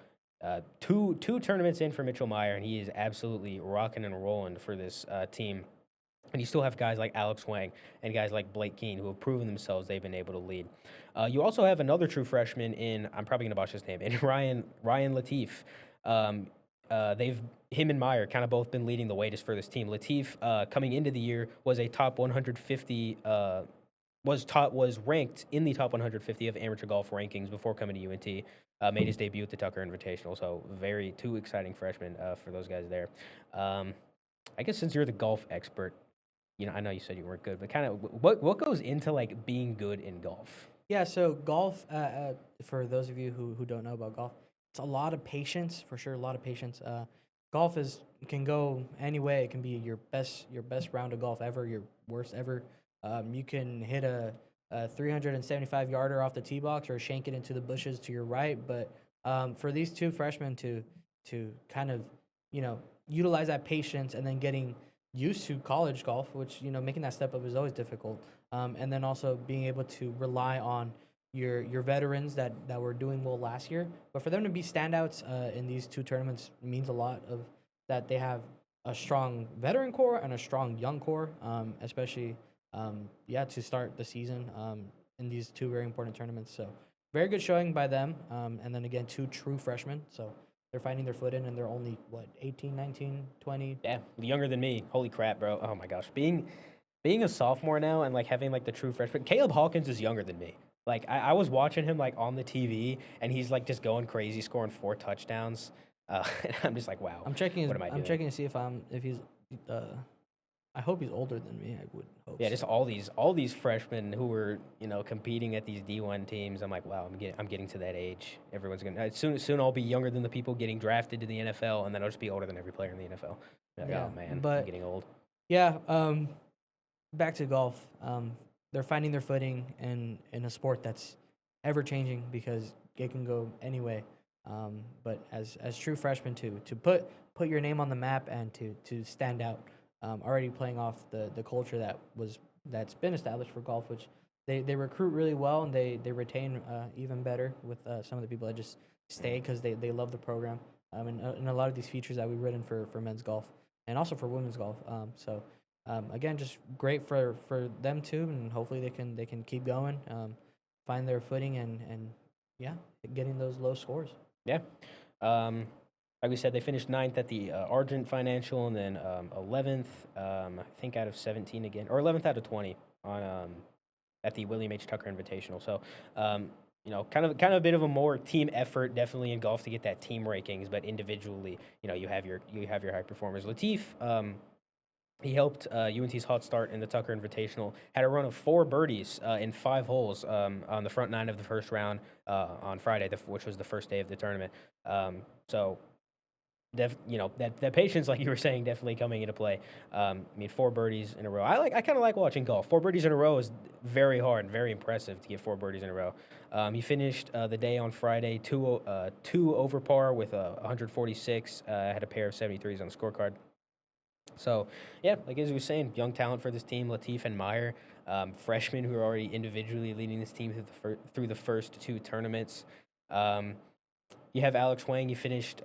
Two tournaments in for Mitchell Meyer, and he is absolutely rocking and rolling for this team. And you still have guys like Alex Huang and guys like Blake Keane who have proven themselves they've been able to lead. You also have another true freshman I'm probably going to botch his name, in Ryan Latif. Him and Meyer kind of both been leading the latest for this team. Latif, coming into the year, was a top 150. Was ranked in the top 150 of amateur golf rankings before coming to UNT. Made his debut at the Tucker Invitational, so 2 exciting freshmen for those guys there. I guess since you're the golf expert, I know you said you weren't good, but kind of what goes into like being good in golf? Yeah, so golf, for those of you who don't know about golf, it's a lot of patience, for sure, a lot of patience. Golf can go any way. It can be your best round of golf ever, your worst ever. You can hit a 375-yarder off the tee box or shank it into the bushes to your right. But for these 2 freshmen to kind of, utilize that patience and then getting used to college golf, which, making that step up is always difficult. And then also being able to rely on your veterans that were doing well last year. But for them to be standouts in these 2 tournaments means a lot of that they have a strong veteran core and a strong young core, especially to start the season in these 2 very important tournaments. So very good showing by them. And then again, 2 true freshmen. So they're finding their foot in, and they're only, 18, 19, 20? Yeah, younger than me. Holy crap, bro. Oh, my gosh. Being a sophomore now and, like, having, like, the true freshman. Caleb Hawkins is younger than me. Like, I was watching him, like, on the TV, and he's, like, just going crazy, scoring 4 touchdowns. And I'm just like, wow. I'm checking doing? checking to see if he's I hope he's older than me. I would hope. Yeah, so. just all these freshmen who were competing at these D1 teams. I'm like, wow, I'm getting to that age. Everyone's gonna soon. I'll be younger than the people getting drafted to the NFL, and then I'll just be older than every player in the NFL. Like, Yeah, oh man, but I'm getting old. Yeah. Back to golf. They're finding their footing in a sport that's ever changing because it can go any way. But as true freshmen to put your name on the map and to stand out. Already playing off the culture that's been established for golf, which they recruit really well and they retain even better with some of the people that just stay because they love the program and a lot of these features that we've written for men's golf and also for women's golf. So again, just great for them too, and hopefully they can keep going, find their footing and getting those low scores. Yeah. Like we said, they finished 9th at the Argent Financial, and then 11th, I think, out of 17 again, or 11th out of 20 on at the William H. Tucker Invitational. So, kind of a bit of a more team effort, definitely in golf to get that team rankings, but individually, you have your high performers. Latif, he helped UNT's hot start in the Tucker Invitational. Had a run of 4 birdies in 5 holes on the front 9 of the first round on Friday, which was the first day of the tournament. So that patience, like you were saying, definitely coming into play. I mean, 4 birdies in a row. I kind of like watching golf. 4 birdies in a row is very hard and very impressive to get 4 birdies in a row. He finished the day on Friday two over par with 146. Had a pair of 73s on the scorecard. So, yeah, like as we were saying, young talent for this team, Latif and Meyer, freshmen who are already individually leading this team through the first 2 tournaments. Um, you have Alex Wang. You finished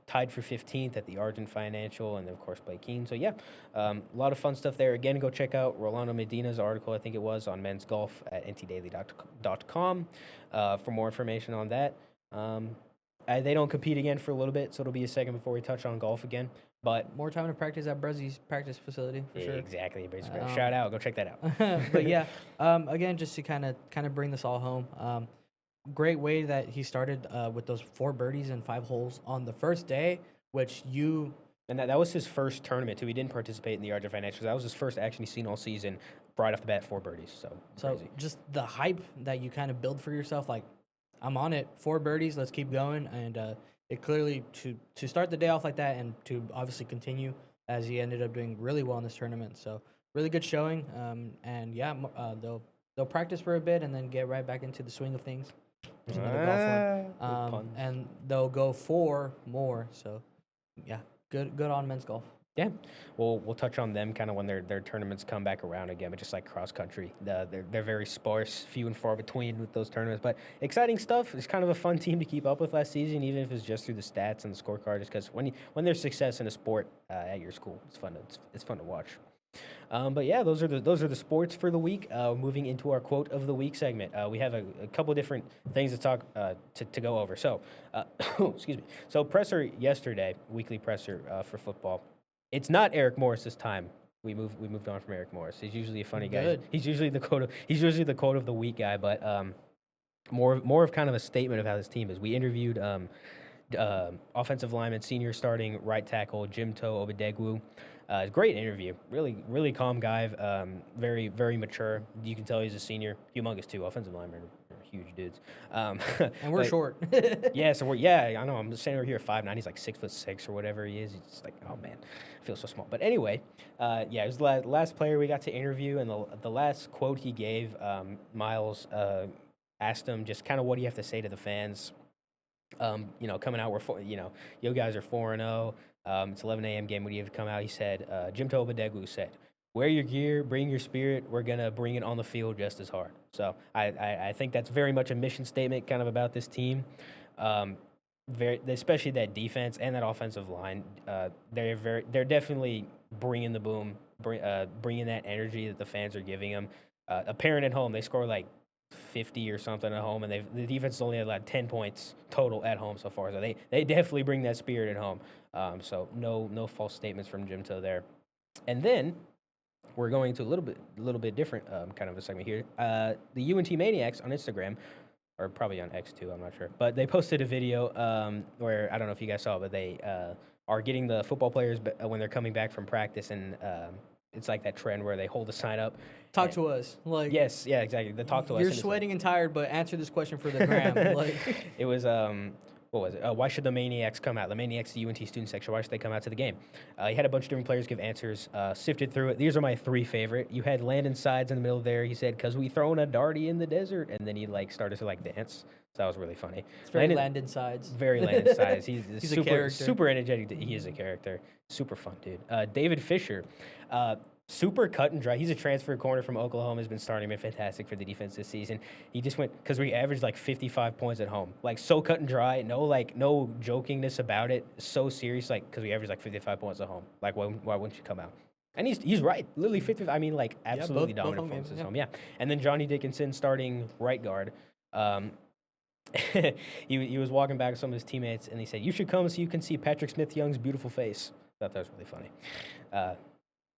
tied for 15th at the Argent Financial, and then, of course, Blake Keane. So, yeah, a lot of fun stuff there. Again, go check out Rolando Medina's article, I think it was, on men's golf at ntdaily.com for more information on that. They don't compete again for a little bit, so it'll be a second before we touch on golf again. But More time to practice at Brezzi's practice facility for sure. exactly. Shout out. Go check that out. But yeah, again, just to kind of bring this all home. Great way that he started with those 4 birdies and 5 holes on the first day, which you. And that was his first tournament, too. He didn't participate in the Argent Financials. That was his first action he's seen all season, right off the bat, 4 birdies. So crazy. Just the hype that you kind of build for yourself, like, I'm on it, 4 birdies, let's keep going. And it clearly, to start the day off like that and to obviously continue, as he ended up doing really well in this tournament. So really good showing. And yeah, they'll practice for a bit and then get right back into the swing of things. There's another golf one. And they'll go 4 more. So yeah, good on men's golf. Yeah, we'll touch on them kind of when their tournaments come back around again. But just like cross country, they're very sparse, few and far between with those tournaments. But exciting stuff. It's kind of a fun team to keep up with last season, even if it's just through the stats and the scorecard. Just because when there's success in a sport at your school, it's fun to watch. But yeah, those are the sports for the week. Moving into our quote of the week segment, we have a couple different things to talk to go over. So, excuse me. So presser yesterday, weekly presser for football. It's not Eric Morris this time. We moved on from Eric Morris. He's usually a funny guy. Good. He's usually the quote of the week guy, but more of kind of a statement of how this team is. We interviewed offensive lineman, senior starting right tackle Jim Toe Obadegwu. Great interview. Really calm guy. Very, very mature. You can tell he's a senior. Humongous too. Offensive linemen are huge dudes. And we're short. Yeah, so I know. I'm standing over here at 5'9". He's like 6'6" or whatever he is. He's just like, oh man, I feel so small. But anyway, it was the last player we got to interview, and the last quote he gave, Miles asked him just kind of what do you have to say to the fans. Coming out, you guys are 4-0. It's 11 a.m. game. When you have to come out, he said, Jim Tobadeglu said, wear your gear, bring your spirit. We're going to bring it on the field just as hard. So I think that's very much a mission statement kind of about this team. Especially that defense and that offensive line. They're definitely bringing the boom, bringing that energy that the fans are giving them. Apparent at home, they score like 50 or something at home, and the defense only had like 10 points total at home so far. So they definitely bring that spirit at home. So no false statements from Jim Toe there. And then we're going to a little bit different kind of a segment here. The UNT Maniacs on Instagram, or probably on X too, I'm not sure, but they posted a video where I don't know if you guys saw it, but they are getting the football players when they're coming back from practice, and it's like that trend where they hold a sign up. Talk to us. Like, yes, yeah, exactly. The talk to us. You're sweating and tired, but answer this question for the gram. Like, it was what was it? Why should the Maniacs come out? The Maniacs, the UNT student section. Why should they come out to the game? He had a bunch of different players give answers. Sifted through it. These are my 3 favorite. You had Landon Sides in the middle there. He said, "Cause we throwing a darty in the desert," and then he started to dance. So that was really funny. It's very Landon Sides. Very Landon Sides. He's a character. Super energetic. He is a character. Super fun dude. David Fisher. Super cut and dry. He's a transfer corner from Oklahoma. Has been starting, been fantastic for the defense this season. He just went because we averaged like 55 points at home. So cut and dry. No jokingness about it. So serious. Because we averaged 55 points at home. Why wouldn't you come out? And he's right. Literally 50. I mean, absolutely dominant performance at home. Yeah. And then Johnny Dickinson starting right guard. He was walking back with some of his teammates, and he said, "You should come so you can see Patrick Smith Young's beautiful face." I thought that was really funny.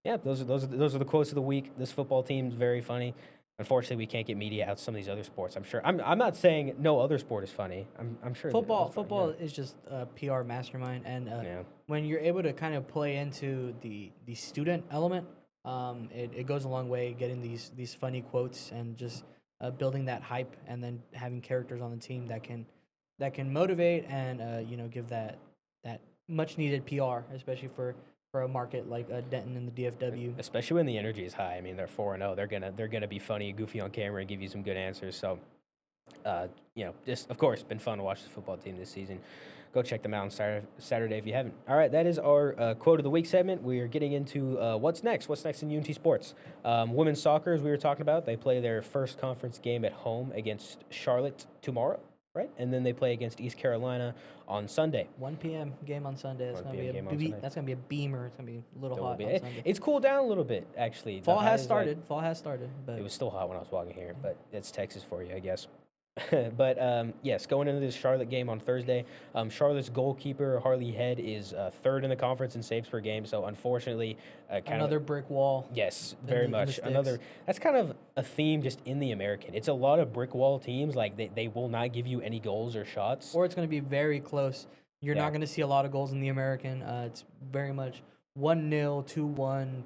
Yeah, those are the quotes of the week. This football team's very funny. Unfortunately, we can't get media out to some of these other sports. I'm sure. I'm not saying no other sport is funny. I'm sure. Football is just a PR mastermind, and when you're able to kind of play into the student element, it goes a long way getting these funny quotes and just building that hype, and then having characters on the team that can motivate and give that much needed PR, especially for a market like Denton and the DFW. Especially when the energy is high. I mean, they're 4-0. They're gonna be funny, goofy on camera, and give you some good answers. So, just of course, been fun to watch the football team this season. Go check them out on Saturday if you haven't. All right, that is our quote of the week segment. We are getting into what's next. What's next in UNT sports? Women's soccer, as we were talking about, they play their first conference game at home against Charlotte tomorrow, right? And then they play against East Carolina on Sunday. 1 p.m. game on Sunday. That's 1 gonna p.m. be game on Sunday. that's gonna be a beamer. It's gonna be a little hot on Sunday. It's cooled down a little bit, actually. Fall has started. Fall has started, but it was still hot when I was walking here, but it's Texas for you, I guess. But yes, going into this Charlotte game on Thursday, Charlotte's goalkeeper Harley Head is third in the conference in saves per game. So unfortunately, another brick wall. Yes, very much another. That's kind of a theme just in the American. It's a lot of brick wall teams. Like they will not give you any goals or shots, or it's going to be very close. You're not going to see a lot of goals in the American. It's very much 1-0, 2-1,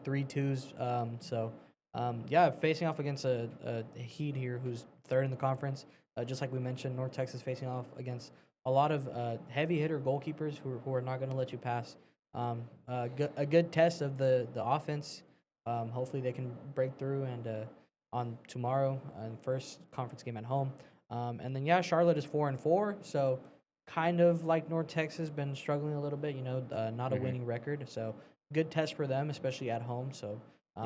3-2s. Facing off against a Heat here, who's third in the conference. Just like we mentioned, North Texas facing off against a lot of heavy hitter goalkeepers who are not going to let you pass. A good test of the offense. Hopefully they can break through and on tomorrow, first conference game at home. And then Charlotte is 4-4, so kind of like North Texas, been struggling a little bit. Not a winning record, so good test for them, especially at home. So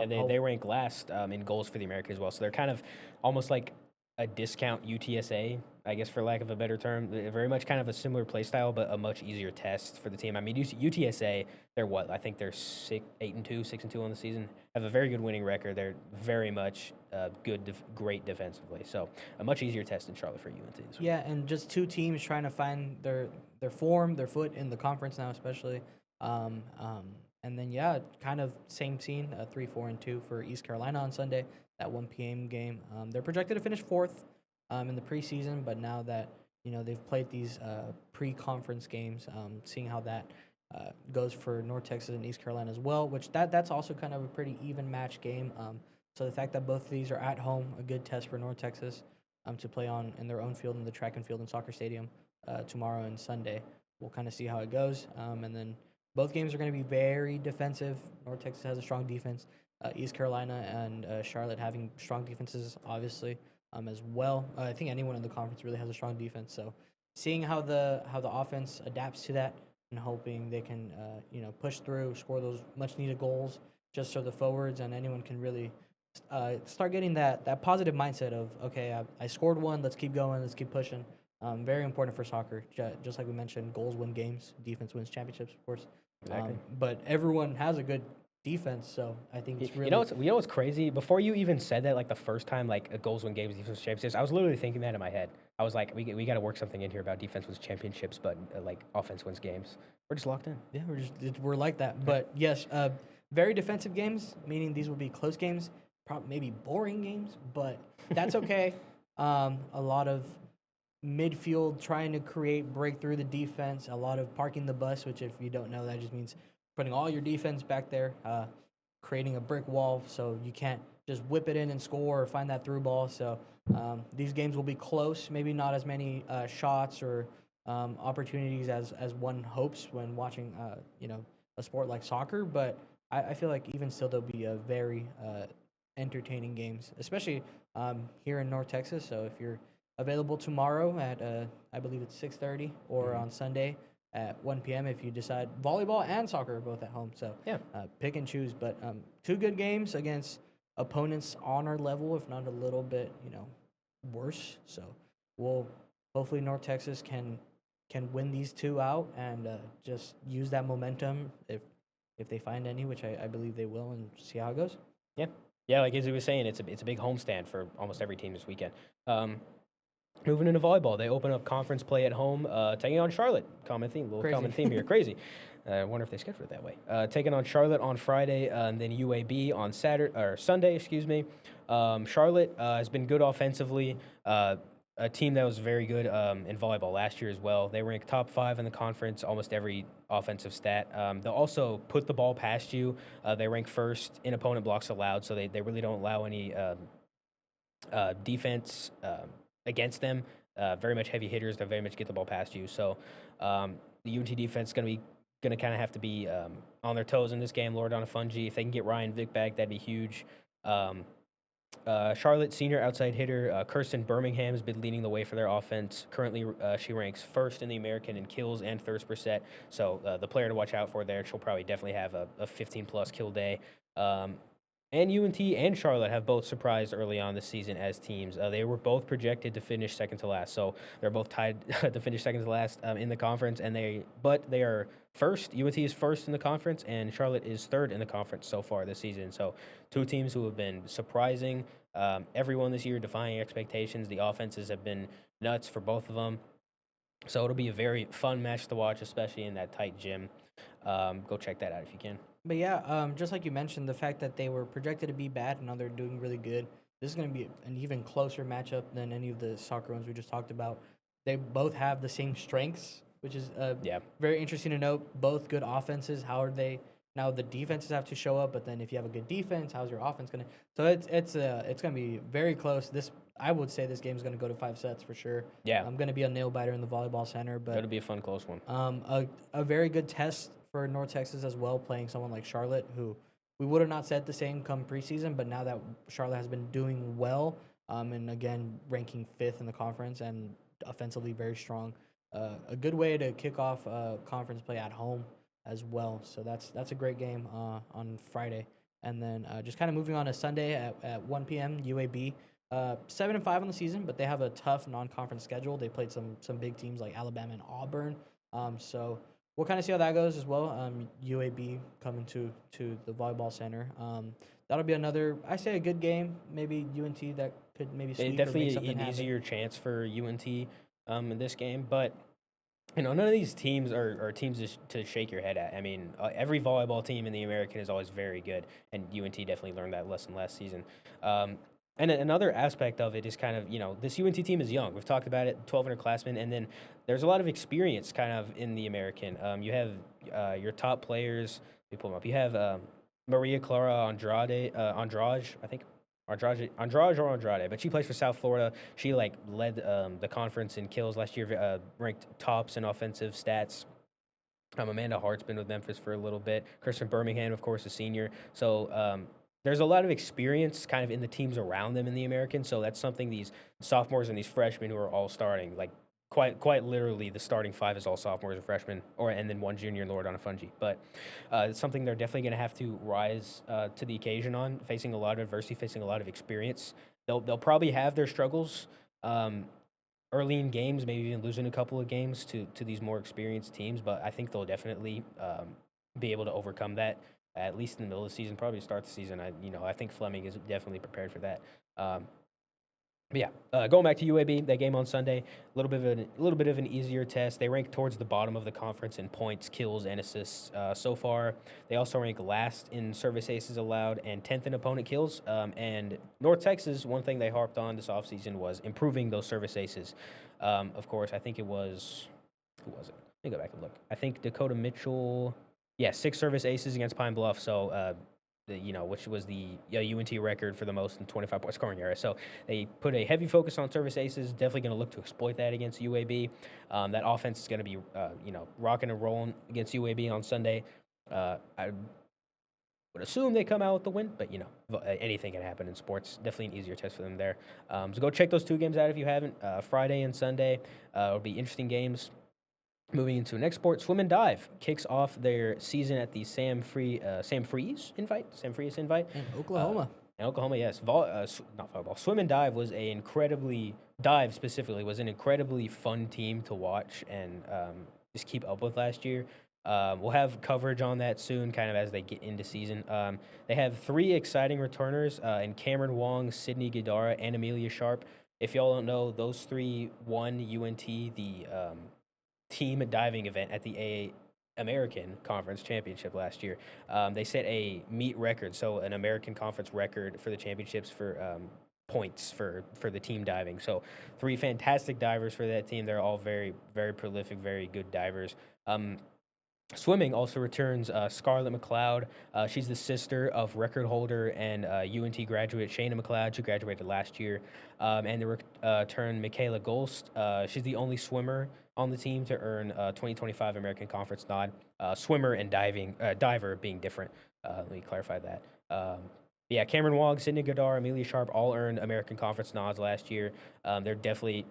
they rank last in goals for the American as well. So they're kind of almost like a discount UTSA, I guess, for lack of a better term. They're very much kind of a similar play style, but a much easier test for the team. I mean, UTSA, they're what? I think they're 8-2, 6-2 on the season. Have a very good winning record. They're very much great defensively. So a much easier test in Charlotte for UNT. Yeah, and just two teams trying to find their form, their foot in the conference now, especially. And then kind of same scene, 3-4-2 for East Carolina on Sunday. That 1 p.m. game. They're projected to finish fourth in the preseason, but now that they've played these pre-conference games, seeing how that goes for North Texas and East Carolina as well, which that's also kind of a pretty even match game. So the fact that both of these are at home, a good test for North Texas to play on in their own field in the track and field and soccer stadium tomorrow and Sunday. We'll kind of see how it goes, and then both games are going to be very defensive. North Texas has a strong defense. East Carolina and Charlotte having strong defenses, obviously, as well. I think anyone in the conference really has a strong defense. So, seeing how the offense adapts to that, and hoping they can push through, score those much needed goals, just so the forwards and anyone can really start getting that positive mindset of, okay, I scored one, let's keep going, let's keep pushing. Very important for soccer. Just like we mentioned, goals win games, defense wins championships, of course. Exactly. But everyone has a good defense, so I think it's really... You know what's crazy? Before you even said that, like the first time, like a goals win games, defense wins championships, I was literally thinking that in my head. I was like, we got to work something in here about defense wins championships, but like offense wins games. We're just locked in. Yeah, we're like that. But yes, very defensive games, meaning these will be close games, maybe boring games, but that's okay. A lot of midfield trying to break through the defense, a lot of parking the bus, which if you don't know, that just means putting all your defense back there, creating a brick wall so you can't just whip it in and score or find that through ball. So these games will be close, maybe not as many shots or opportunities as one hopes when watching a sport like soccer, but I feel like even still there'll be a very entertaining games, especially here in North Texas. So if you're available tomorrow at I believe it's 6:30 or on Sunday at 1 p.m. if you decide volleyball and soccer are both at home. So pick and choose. But two good games against opponents on our level, if not a little bit, worse. So hopefully North Texas can win these two out and just use that momentum if they find any, which I believe they will, and see how it goes. Yeah, like as he was saying, it's a big homestand for almost every team this weekend. Moving into volleyball, they open up conference play at home, taking on Charlotte. Common theme here. Crazy. I wonder if they scheduled it that way. Taking on Charlotte on Friday, and then UAB on Sunday. Excuse me. Charlotte has been good offensively. A team that was very good in volleyball last year as well. They ranked top 5 in the conference, almost every offensive stat. They'll also put the ball past you. They rank first in opponent blocks allowed, so they really don't allow any defense against them. Very much heavy hitters. They very much get the ball past you. So the UNT defense is going to be going to kind of have to be on their toes in this game. Loredana Fungi, if they can get Ryan Vick back, that'd be huge. Charlotte senior outside hitter Kirsten Birmingham has been leading the way for their offense. Currently, she ranks first in the American in kills and thirsts per set. So the player to watch out for there. She'll probably definitely have a 15-plus kill day. And UNT and Charlotte have both surprised early on this season as teams. They were both projected to finish second to last, so they're both tied to finish second to last in the conference. But they are first. UNT is first in the conference, and Charlotte is third in the conference so far this season. So two teams who have been surprising everyone this year, defying expectations. The offenses have been nuts for both of them. So it'll be a very fun match to watch, especially in that tight gym. Go check that out if you can. But yeah, just like you mentioned, the fact that they were projected to be bad and now they're doing really good. This is going to be an even closer matchup than any of the soccer ones we just talked about. They both have the same strengths, which is very interesting to note. Both good offenses. How are they? Now the defenses have to show up, but then if you have a good defense, how's your offense going to? So it's going to be very close. I would say this game is going to go to 5 sets for sure. Yeah, I'm going to be a nail biter in the volleyball center, but it'll be a fun close one. A very good test for North Texas as well, playing someone like Charlotte, who we would have not said the same come preseason, but now that Charlotte has been doing well, and again ranking 5th in the conference and offensively very strong, a good way to kick off conference play at home as well. So that's a great game on Friday, and then just kind of moving on to Sunday at 1 p.m. UAB. 7-5 on the season, but they have a tough non-conference schedule. They played some big teams like Alabama and Auburn. So we'll kind of see how that goes as well. UAB coming to the volleyball center. That'll be another, I say, a good game. Maybe UNT that could maybe sweep definitely or make something an happen. easier chance for UNT in this game, but none of these teams are teams to shake your head at. I mean, every volleyball team in the American is always very good, and UNT definitely learned that lesson last season. And another aspect of it is kind of, this UNT team is young. We've talked about it, 12 underclassmen, and then there's a lot of experience kind of in the American. You have your top players. Let me pull them up. You have Maria Clara Andrade, I think. Andrade or Andrade, but she plays for South Florida. She led the conference in kills last year, ranked tops in offensive stats. Amanda Hart's been with Memphis for a little bit. Kirsten Birmingham, of course, a senior. So there's a lot of experience kind of in the teams around them in the American. So that's something these sophomores and these freshmen who are all starting, quite literally, the starting 5 is all sophomores and freshmen, and then one junior and Loredana Fungi. But it's something they're definitely going to have to rise to the occasion on, facing a lot of adversity, facing a lot of experience. They'll probably have their struggles early in games, maybe even losing a couple of games to these more experienced teams. But I think they'll definitely be able to overcome that, at least in the middle of the season, probably to start the season. I think Fleming is definitely prepared for that. But yeah, going back to UAB, that game on Sunday, a little bit of an easier test. They rank towards the bottom of the conference in points, kills, and assists so far. They also rank last in service aces allowed and 10th in opponent kills. And North Texas, one thing they harped on this offseason was improving those service aces. Of course, I think it was who was it? Let me go back and look. I think Dakota Mitchell. Yeah, 6 service aces against Pine Bluff. So which was the UNT record for the most in 25-point scoring era. So they put a heavy focus on service aces, definitely going to look to exploit that against UAB. That offense is going to be, rocking and rolling against UAB on Sunday. I would assume they come out with the win, but, anything can happen in sports. Definitely an easier test for them there. So go check those 2 games out if you haven't. Friday and Sunday will be interesting games. Moving into next sport, swim and dive kicks off their season at the Sam Freeze invite. In Oklahoma. In Oklahoma, yes. Not volleyball. Swim and dive was an incredibly fun team to watch and just keep up with last year. We'll have coverage on that soon, kind of as they get into season. They have 3 exciting returners in Cameron Wong, Sydney Gadara, and Amelia Sharp. If y'all don't know, those 3 won UNT the team diving event at the AA American Conference Championship last year. They set a meet record, so an American Conference record for the championships for points for the team diving. So 3 fantastic divers for that team. They're all very, very prolific, very good divers. Swimming also returns Scarlett McLeod. She's the sister of record holder and UNT graduate Shayna McLeod. She graduated last year. And the return Michaela Golst. She's the only swimmer on the team to earn 2025 American Conference nod. Swimmer and diver being different. Let me clarify that. Yeah, Cameron Wong, Sydney Goddard, Amelia Sharp all earned American Conference nods last year. They're definitely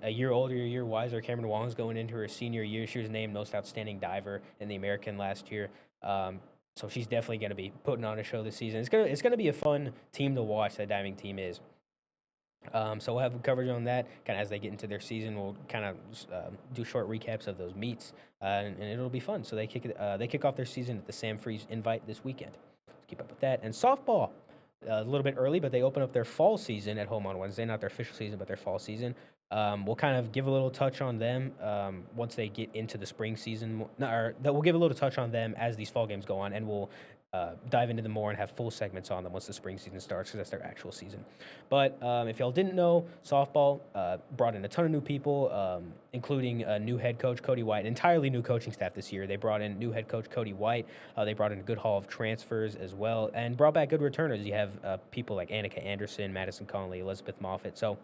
a year older, a year wiser. Cameron Wong's going into her senior year. She was named Most Outstanding Diver in the American last year. So she's definitely going to be putting on a show this season. It's gonna be a fun team to watch. That diving team is. So we'll have coverage on that kind of as they get into their season. We'll kind of do short recaps of those meets, and it'll be fun. So they kick off their season at the Sam Freeze Invite this weekend. Keep up with that. And softball, a little bit early, but they open up their fall season at home on Wednesday. Not their official season, but their fall season. We'll kind of give a little touch on them once they get into the spring season. We'll give a little touch on them as these fall games go on, and we'll dive into them more and have full segments on them once the spring season starts, because that's their actual season. But if y'all didn't know, softball brought in a ton of new people, including a new head coach, Cody White, entirely new coaching staff this year. They brought in new head coach, Cody White. They brought in a good haul of transfers as well, and brought back good returners. You have people like Annika Anderson, Madison Conley, Elizabeth Moffitt. So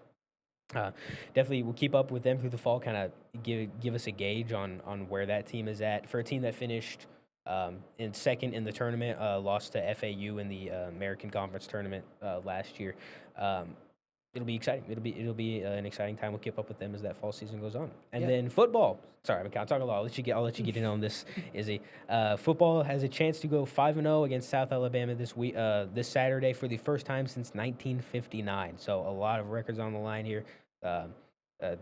definitely we'll keep up with them through the fall, kind of give us a gauge on where that team is at. For a team that finished in second in the tournament, lost to FAU in the American Conference tournament last year. It'll be exciting. It'll be an exciting time. We'll keep up with them as that fall season goes on. And then football. Sorry, I'm talking a lot. I'll let you get in on this, Izzy. Football has a chance to go 5-0 against South Alabama this Saturday for the first time since 1959. So a lot of records on the line here.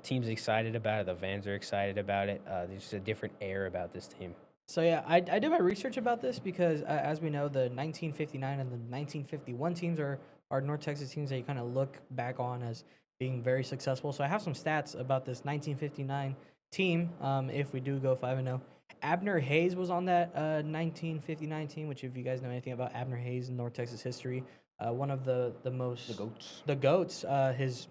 Team's excited about it. The fans are excited about it. There's just a different air about this team. So yeah, I did my research about this because as we know, the 1959 and the 1951 teams are North Texas teams that you kind of look back on as being very successful. So I have some stats about this 1959 team. If we do go 5-0, Abner Hayes was on that 1959 team. Which, if you guys know anything about Abner Hayes in North Texas history, one of the goats. His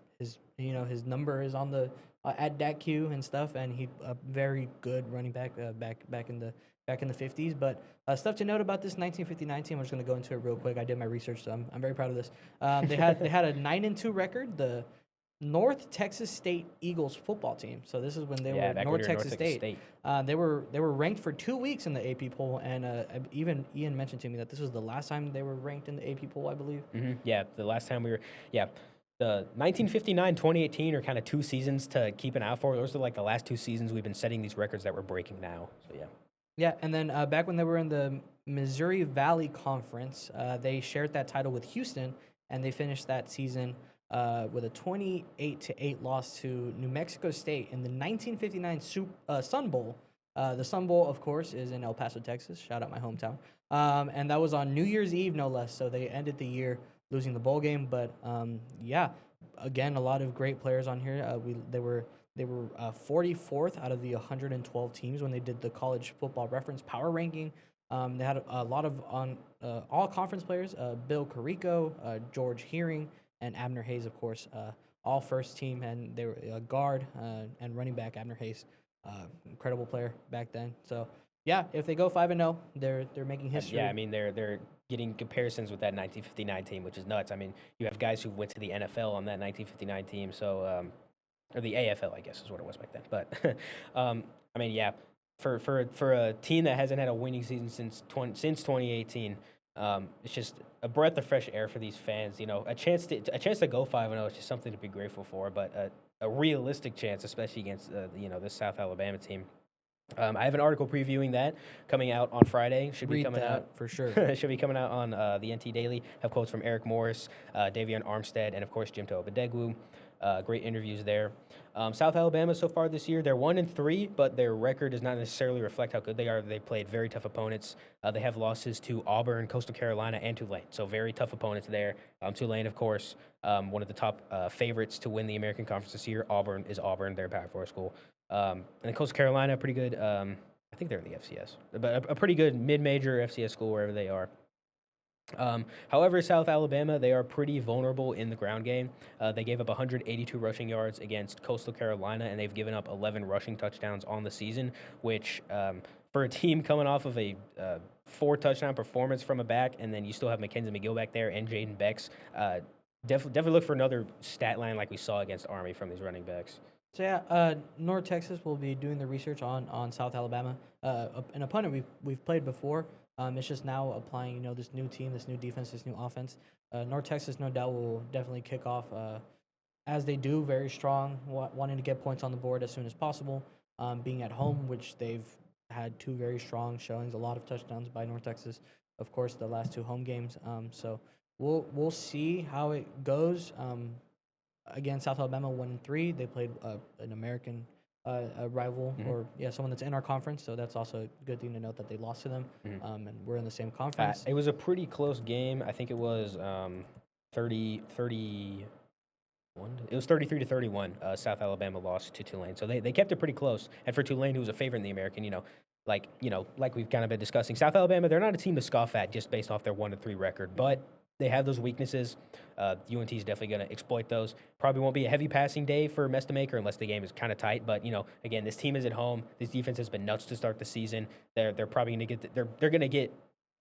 number is on the at DAQ and stuff, and he a very good running back back in the 50s. But stuff to note about this 1959 team, I'm just going to go into it real quick. I did my research, so I'm very proud of this. They had a 9-2 record. The North Texas State Eagles football team. So this is when they were North Texas State. They were ranked for 2 weeks in the AP poll, and even Ian mentioned to me that this was the last time they were ranked in the AP poll, I believe. Mm-hmm. Yeah, the last time we were. Yeah. The 1959, 2018 are kind of two seasons to keep an eye out for. Those are like the last two seasons we've been setting these records that we're breaking now. So, yeah. Yeah, and then back when they were in the Missouri Valley Conference, they shared that title with Houston, and they finished that season with a 28-8 loss to New Mexico State in the 1959 Sun Bowl. The Sun Bowl, of course, is in El Paso, Texas. Shout out my hometown. And that was on New Year's Eve, no less. So they ended the year losing the bowl game, but again, a lot of great players on here. They were 44th out of the 112 teams when they did the College Football Reference Power Ranking. They had a lot of all conference players: Bill Carrico, George Hearing, and Abner Hayes, of course, all first team, and they were guard and running back. Abner Hayes, incredible player back then. So yeah, if they go 5-0, they're making history. Yeah, I mean they're getting comparisons with that 1959 team, which is nuts. I mean, you have guys who went to the NFL on that 1959 team, so or the AFL, I guess is what it was back then. But I mean, yeah, for a team that hasn't had a winning season since 2018, it's just a breath of fresh air for these fans. You know, a chance to go 5-0 is just something to be grateful for. But a realistic chance, especially against this South Alabama team. I have an article previewing that coming out on Friday. Should be coming out for sure. Should be coming out on the NT Daily. Have quotes from Eric Morris, Davion Armstead, and of course Jim Tobadegwu. Great interviews there. South Alabama so far this year, they're 1-3, but their record does not necessarily reflect how good they are. They played very tough opponents. They have losses to Auburn, Coastal Carolina, and Tulane. So very tough opponents there. Tulane, of course, one of the top favorites to win the American Conference this year. Auburn. They're a Power 4 school. And Coastal Carolina, pretty good. I think they're in the FCS, but a pretty good mid-major FCS school wherever they are. However, South Alabama, they are pretty vulnerable in the ground game. They gave up 182 rushing yards against Coastal Carolina, and they've given up 11 rushing touchdowns on the season, which for a team coming off of a 4-touchdown performance from a back, and then you still have Mackenzie McGill back there and Jaden Becks. Definitely look for another stat line like we saw against Army from these running backs. So North Texas will be doing the research on South Alabama, an opponent we've played before. It's just now applying this new team, this new defense, this new offense. North Texas, no doubt, will definitely kick off as they do, very strong, wanting to get points on the board as soon as possible. Being at home, which they've had 2 very strong showings, a lot of touchdowns by North Texas. Of course, the last 2 home games. So we'll see how it goes. Again, South Alabama 1-3. They played an American rival, or someone that's in our conference. So that's also a good thing to note that they lost to them, and we're in the same conference. It was a pretty close game. I think it was 30-31. It was 33-31. South Alabama lost to Tulane, so they kept it pretty close. And for Tulane, who was a favorite in the American, like we've kind of been discussing, South Alabama, they're not a team to scoff at just based off their 1-3 record, but they have those weaknesses. UNT is definitely going to exploit those. Probably won't be a heavy passing day for Mestamaker unless the game is kind of tight. But again, this team is at home. This defense has been nuts to start the season. They're probably going to get they're going to get,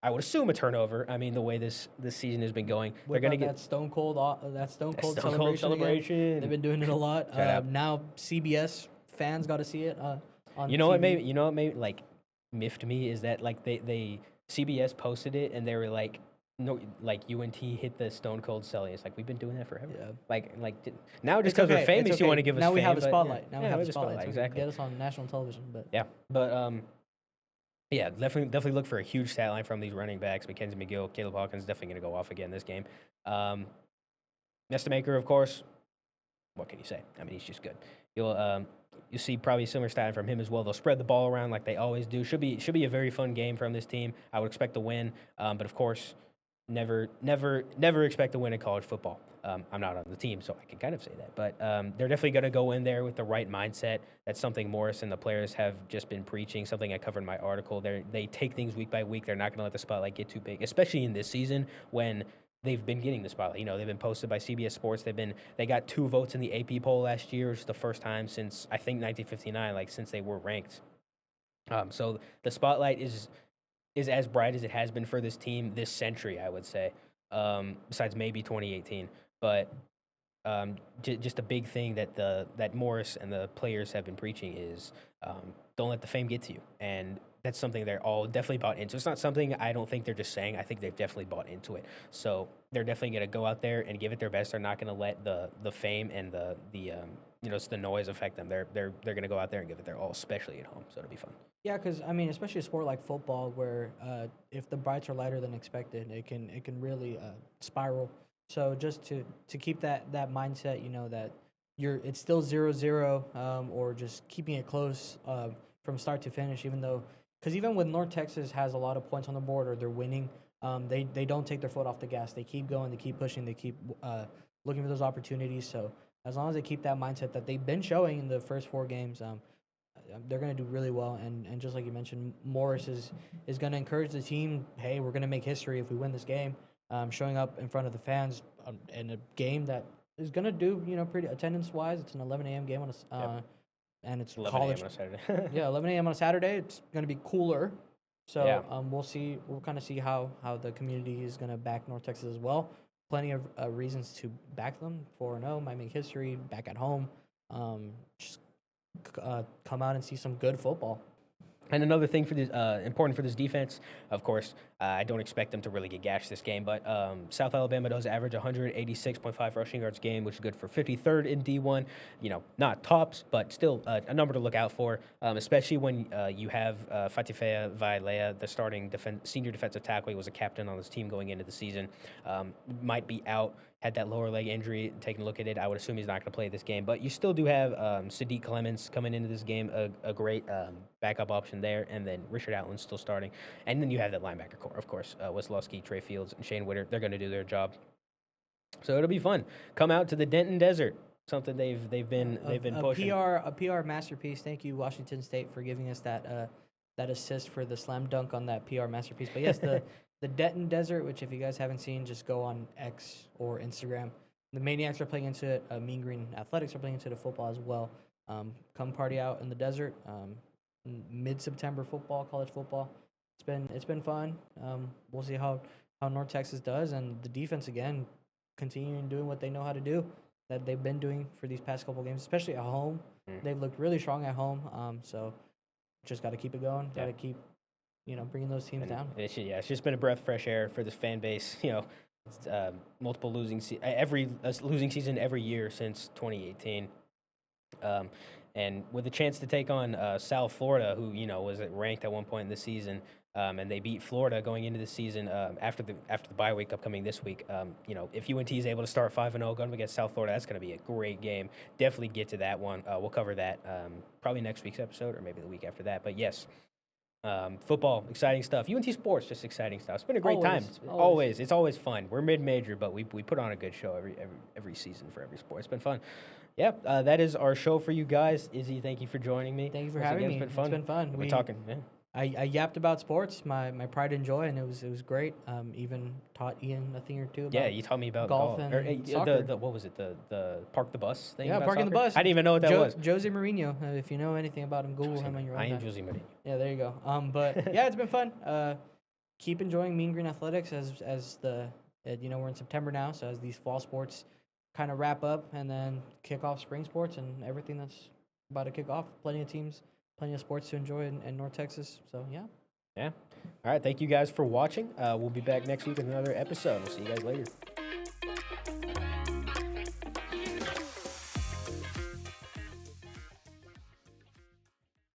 I would assume, a turnover. I mean, the way this season has been going, they're going to get that Stone Cold celebration. They've been doing it a lot. Now CBS fans got to see it on TV. What maybe like miffed me is that like they CBS posted it and they were like, no, like UNT hit the Stone Cold Celly. It's like we've been doing that forever. Yeah. Like now just because we're famous, you want to give us. Now we have a fame, spotlight. Yeah. Now we have a spotlight. Exactly. Get us on national television, but yeah, definitely look for a huge stat line from these running backs. Mackenzie McGill, Caleb Hawkins definitely going to go off again this game. Mestamaker, of course. What can you say? I mean, he's just good. You'll see probably a similar stat line from him as well. They'll spread the ball around like they always do. Should be a very fun game from this team. I would expect to win, but of course. Never expect to win in college football. I'm not on the team, so I can kind of say that. But they're definitely going to go in there with the right mindset. That's something Morris and the players have just been preaching, something I covered in my article. They take things week by week. They're not going to let the spotlight get too big, especially in this season when they've been getting the spotlight. They've been posted by CBS Sports. They got 2 votes in the AP poll last year, which is the first time since, I think, 1959, like since they were ranked. So the spotlight is as bright as it has been for this team this century, I would say, besides maybe 2018. But just a big thing that Morris and the players have been preaching is don't let the fame get to you. And that's something they're all definitely bought into. It's not something I don't think they're just saying. I think they've definitely bought into it. So they're definitely going to go out there and give it their best. They're not going to let the fame and the noise affect them. They're going to go out there and give it their all, especially at home. So it'll be fun. Yeah, because I mean, especially a sport like football, where if the brights are lighter than expected, it can really spiral. So just to keep that mindset, that it's still 0-0, or just keeping it close from start to finish, because even when North Texas has a lot of points on the board or they're winning, they don't take their foot off the gas. They keep going, they keep pushing, they keep looking for those opportunities. So as long as they keep that mindset that they've been showing in the first 4 games, they're going to do really well. And just like you mentioned, Morris is going to encourage the team, hey, we're going to make history if we win this game, showing up in front of the fans in a game that is going to do, pretty attendance-wise. It's an 11 a.m. game and it's 11 college. a.m. on a Saturday. Yeah, 11 a.m. on a Saturday. It's going to be cooler. So Yeah. We'll see. We'll kind of see how the community is going to back North Texas as well. Plenty of reasons to back them. 4-0, might make history, back at home. Just come out and see some good football. And another thing for this important for this defense, of course, I don't expect them to really get gashed this game, but South Alabama does average 186.5 rushing yards a game, which is good for 53rd in D1. Not tops, but still a number to look out for, especially when you have Fatifea Vailea, the starting senior defensive tackle. He was a captain on this team going into the season. Might be out. Had that lower leg injury. Taking a look at it, I would assume he's not going to play this game. But you still do have Sadiq Clements coming into this game, a great backup option there. And then Richard Outland's still starting. And then you have that linebacker core, of course. Weslowski, Trey Fields, and Shane Witter. They're going to do their job. So it'll be fun. Come out to the Denton Desert. Something they've been pushing. A PR masterpiece. Thank you, Washington State, for giving us that assist for the slam dunk on that PR masterpiece. But yes, the Denton Desert, which if you guys haven't seen, just go on X or Instagram. The Maniacs are playing into it. Mean Green Athletics are playing into the football as well. Come party out in the desert. mid-September football, college football. It's been fun. We'll see how North Texas does, and the defense again continuing doing what they know how to do that they've been doing for these past couple games, especially at home. They've looked really strong at home. So just got to keep it going. Got to keep bringing those teams down. It's just been a breath of fresh air for this fan base. It's, multiple losing losing season every year since 2018. And with a chance to take on South Florida, who was ranked at one point in the season, and they beat Florida going into the season after the bye week upcoming this week. If UNT is able to start 5-0 going up against South Florida, that's going to be a great game. Definitely get to that one. We'll cover that probably next week's episode or maybe the week after that. But yes, football, exciting stuff. UNT sports, just exciting stuff. It's been a great time. It's always fun. We're mid-major, but we put on a good show every season for every sport. It's been fun. Yeah, that is our show for you guys. Izzy, thank you for joining me. Thank you for having me. It's been fun. We're talking. Yeah. I yapped about sports, my pride and joy, and it was great. Even taught Ian a thing or two about you taught me about golf and soccer. What was it? The park the bus thing? Yeah, about parking soccer? the bus. I didn't even know what that was. Jose Mourinho. If you know anything about him, Google him on your own. I am Jose Mourinho. Yeah, there you go. But yeah, it's been fun. Keep enjoying Mean Green Athletics as we're in September now, so as these fall sports kind of wrap up and then kick off spring sports and everything that's about to kick off. Plenty of teams, plenty of sports to enjoy in North Texas. So yeah. Yeah. All right. Thank you guys for watching. We'll be back next week with another episode. We'll see you guys later.